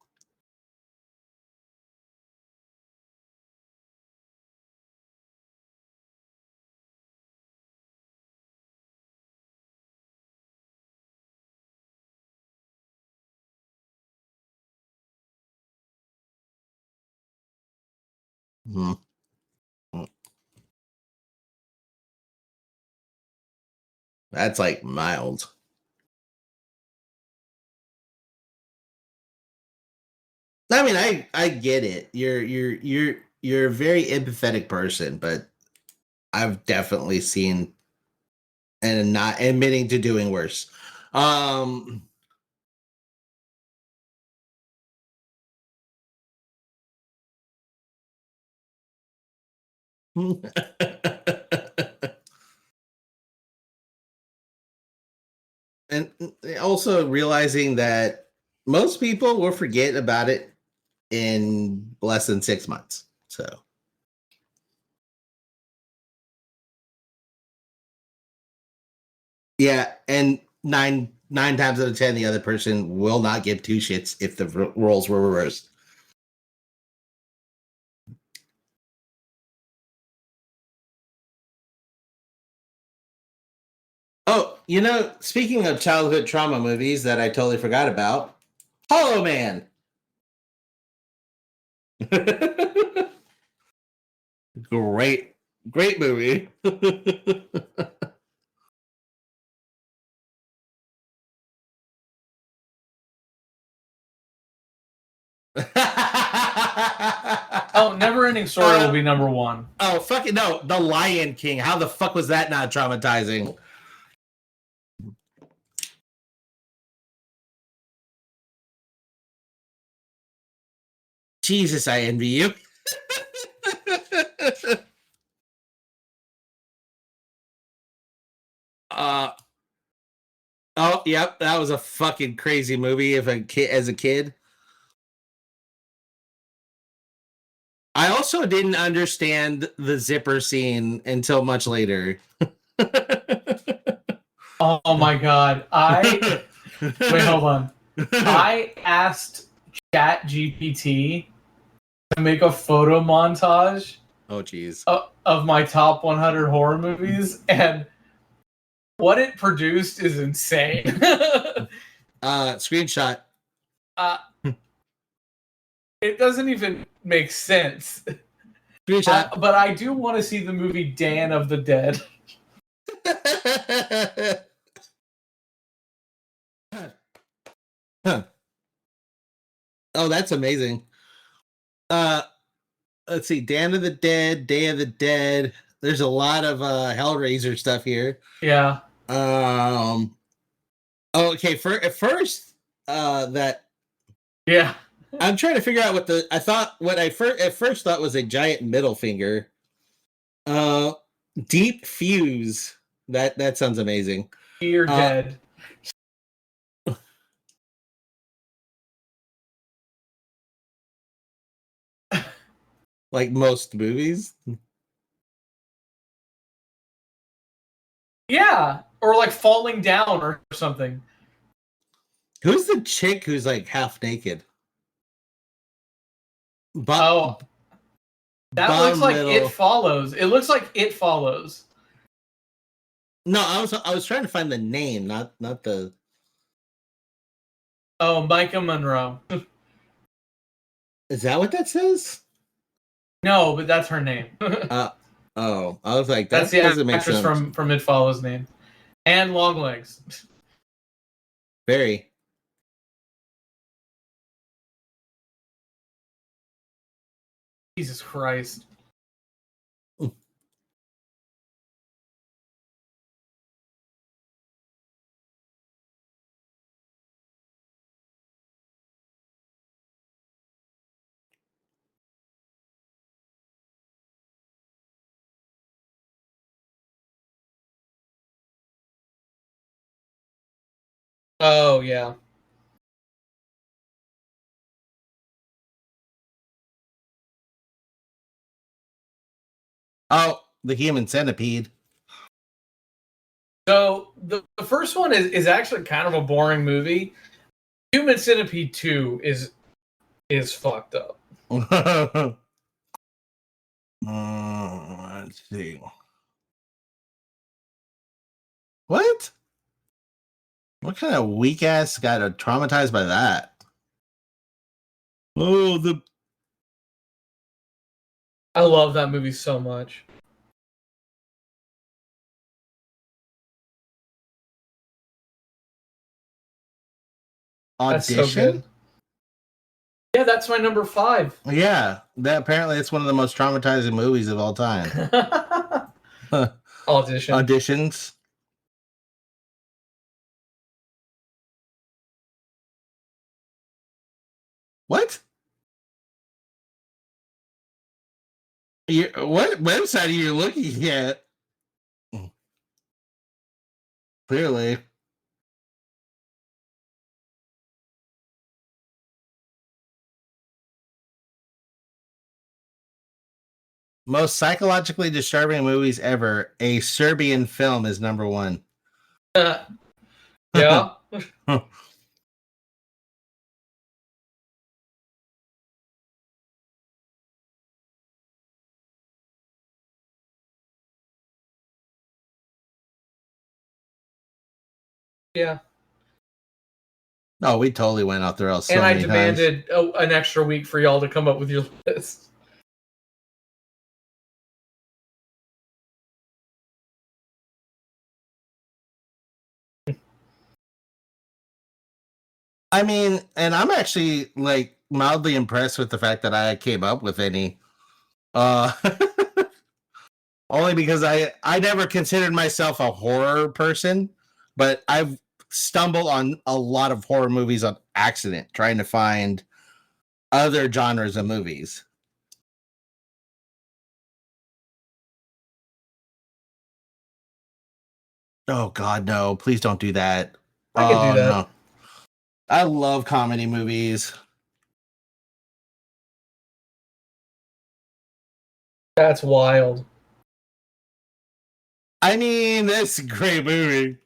mm. That's like mild. I mean, I get it. You're a very empathetic person, but I've definitely seen and not admitting to doing worse. Um and also realizing that most people will forget about it in less than 6 months. So yeah, and nine times out of 10, the other person will not give two shits if the roles were reversed. Oh, speaking of childhood trauma movies that I totally forgot about, Hollow Man. great, great movie. Oh, Never Ending Story will be number one. Oh, fucking no. The Lion King. How the fuck was that not traumatizing? Jesus, I envy you. uh, oh, yep. That was a fucking crazy movie as a kid. I also didn't understand the zipper scene until much later. Oh my god. Wait, hold on. I asked Chat GPT to make a photo montage Oh, jeez. of my top 100 horror movies, and what it produced is insane. Screenshot. uh, it doesn't even make sense. Screenshot. But I do want to see the movie Dan of the Dead. Huh. Oh, that's amazing. Uh, let's see. Dan of the Dead, Day of the Dead. There's a lot of Hellraiser stuff here. Yeah. Okay. At first, that Yeah. I'm trying to figure out what I at first thought was a giant middle finger. Uh, Deep Fuse. That sounds amazing. You're dead. Like most movies. Yeah. Or like falling down or something. Who's the chick who's like half naked? Oh, that looks Bottom like middle. It Follows. It looks like It Follows. No, I was trying to find the name, not the. Oh, Micah Monroe. Is that what that says? No, but that's her name. Oh, I was like, That's that the doesn't make actress sense. from It Follows name. And Longlegs. Very. Jesus Christ. Oh, yeah. Oh, the human centipede. So the first one is actually kind of a boring movie. Human Centipede 2 is fucked up. Let's see. What? What kind of weak ass got traumatized by that? Oh, the I love that movie so much. That's so audition? good. Yeah, that's my number 5. Yeah, that apparently it's one of the most traumatizing movies of all time. Audition. Auditions. What? What website are you looking at? Clearly. Most psychologically disturbing movies ever. A Serbian film is number one. Yeah. Yeah. Oh, we totally went off the rails so And I many times. demanded an extra week for y'all to come up with your list. I mean, and I'm actually like mildly impressed with the fact that I came up with any. Uh Only because I never considered myself a horror person, but I've stumbled on a lot of horror movies on accident trying to find other genres of movies. Oh God, no! Please don't do that. I can do Oh that. no! I love comedy movies. That's wild. I mean, that's a great movie.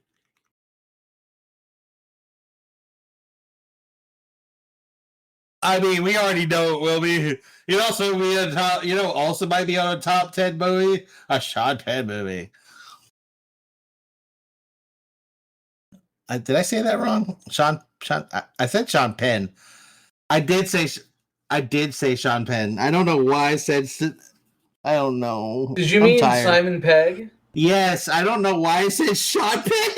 I mean, we already know it will be. It also be a top. Also might be on a top 10 movie. A Sean Penn movie. Did I say that wrong? Sean. I said Sean Penn. I did say. I did say Sean Penn. I don't know why I said. I don't know. Did you I'm mean tired. Simon Pegg? Yes, I don't know why I said Sean Penn.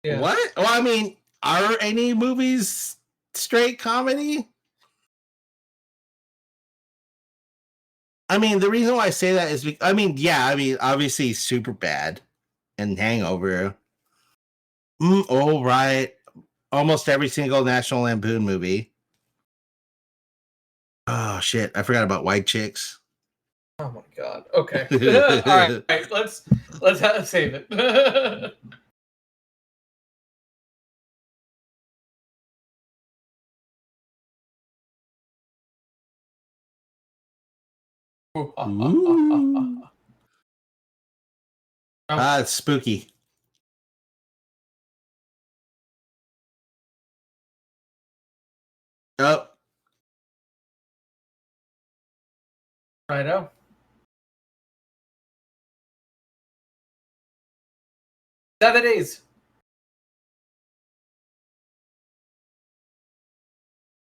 Yeah. What? Well, I mean, are any movies straight comedy? I mean, the reason why I say that is, obviously, Super Bad and Hangover. Oh, right. Almost every single National Lampoon movie. Oh shit! I forgot about White Chicks. Oh my god. Okay. All right. Let's save it. Ooh. It's spooky. Oh. Righto. 7 days.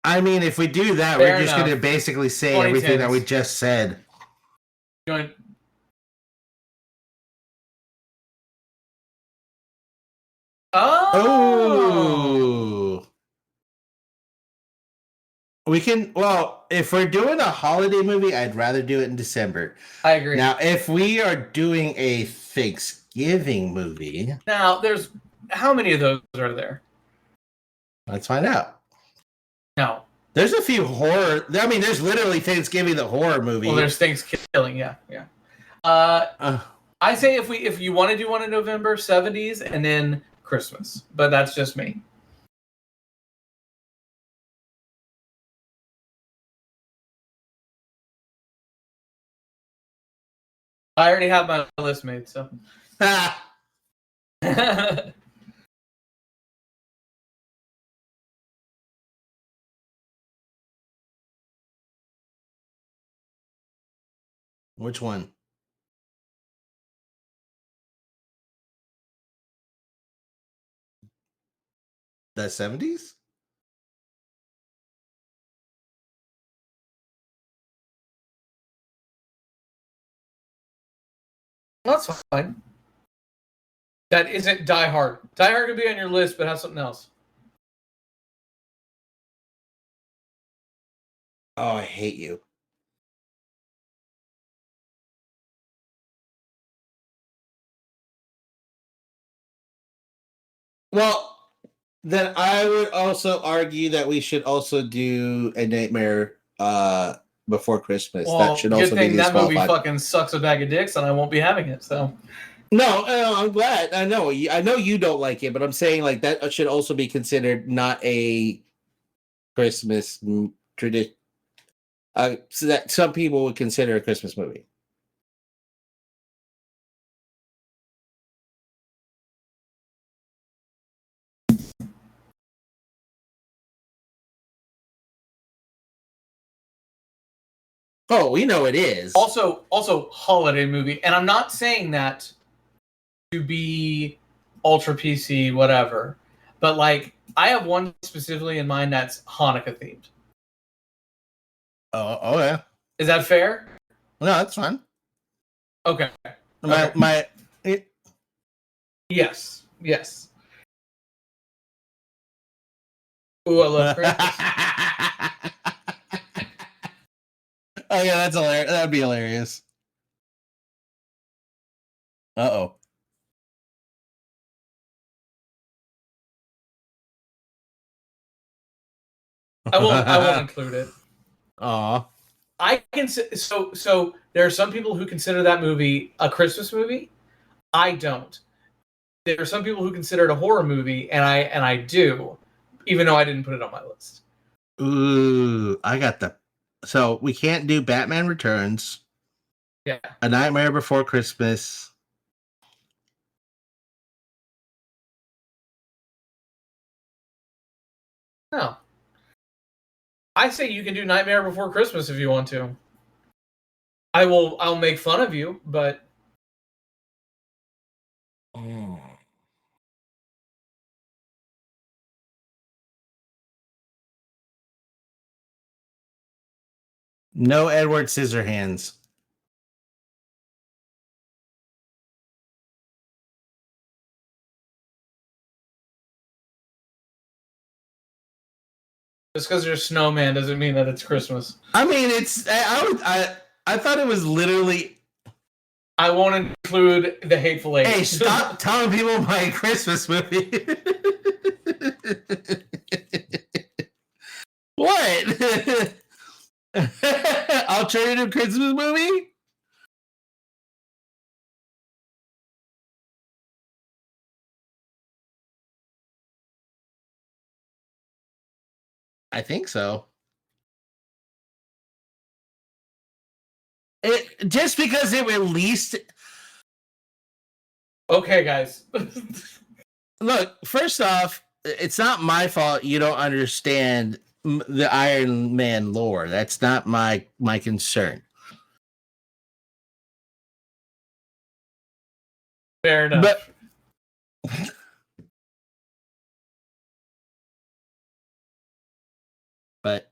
I mean, if we do that, Fair we're just going to enough. basically say everything that we just said. Going. Oh. We can, well, if we're doing a holiday movie, I'd rather do it in December. I agree. Now, if we are doing a Thanksgiving movie. Now, there's, how many of those are there? Let's find out. No. There's a few horror. I mean, there's literally Thanksgiving, the horror movie. Well, there's Thanksgiving, yeah. I say if you want to do one in November, 70s, and then Christmas. But that's just me. I already have my list made, so. Which one? The 70s? That's fine. That isn't Die Hard. Die Hard could be on your list, but have something else. Oh, I hate you. Well, then I would also argue that we should also do A Nightmare Before Christmas. Well, that should also be that movie disqualified. fucking sucks a bag of dicks, and I won't be having it. So. No, I'm glad. I know you don't like it, but I'm saying like that should also be considered not a Christmas tradition. So that some people would consider a Christmas movie. Oh, we know it is. Also holiday movie, and I'm not saying that to be ultra PC, whatever, but like I have one specifically in mind that's Hanukkah themed. Oh yeah. Is that fair? No, that's fine. Okay. Yes. Ooh, I love Krampus. Oh yeah, that's hilarious. That'd be hilarious. Uh-oh. I won't include it. Aw. I can so there are some people who consider that movie a Christmas movie. I don't. There are some people who consider it a horror movie, and I do, even though I didn't put it on my list. Ooh, I got the. So we can't do Batman Returns. Yeah. A Nightmare Before Christmas. No. I say you can do Nightmare Before Christmas if you want to. I'll make fun of you, but No Edward Scissorhands. just because there's snowman doesn't mean that it's Christmas. I mean, I thought it was literally. I won't include the Hateful Eight. Hey, stop telling people my Christmas movie. What? Alternative Christmas movie? I think so. just because it released. Okay, guys. Look, first off, it's not my fault you don't understand the Iron Man lore. That's not my concern. Fair enough. But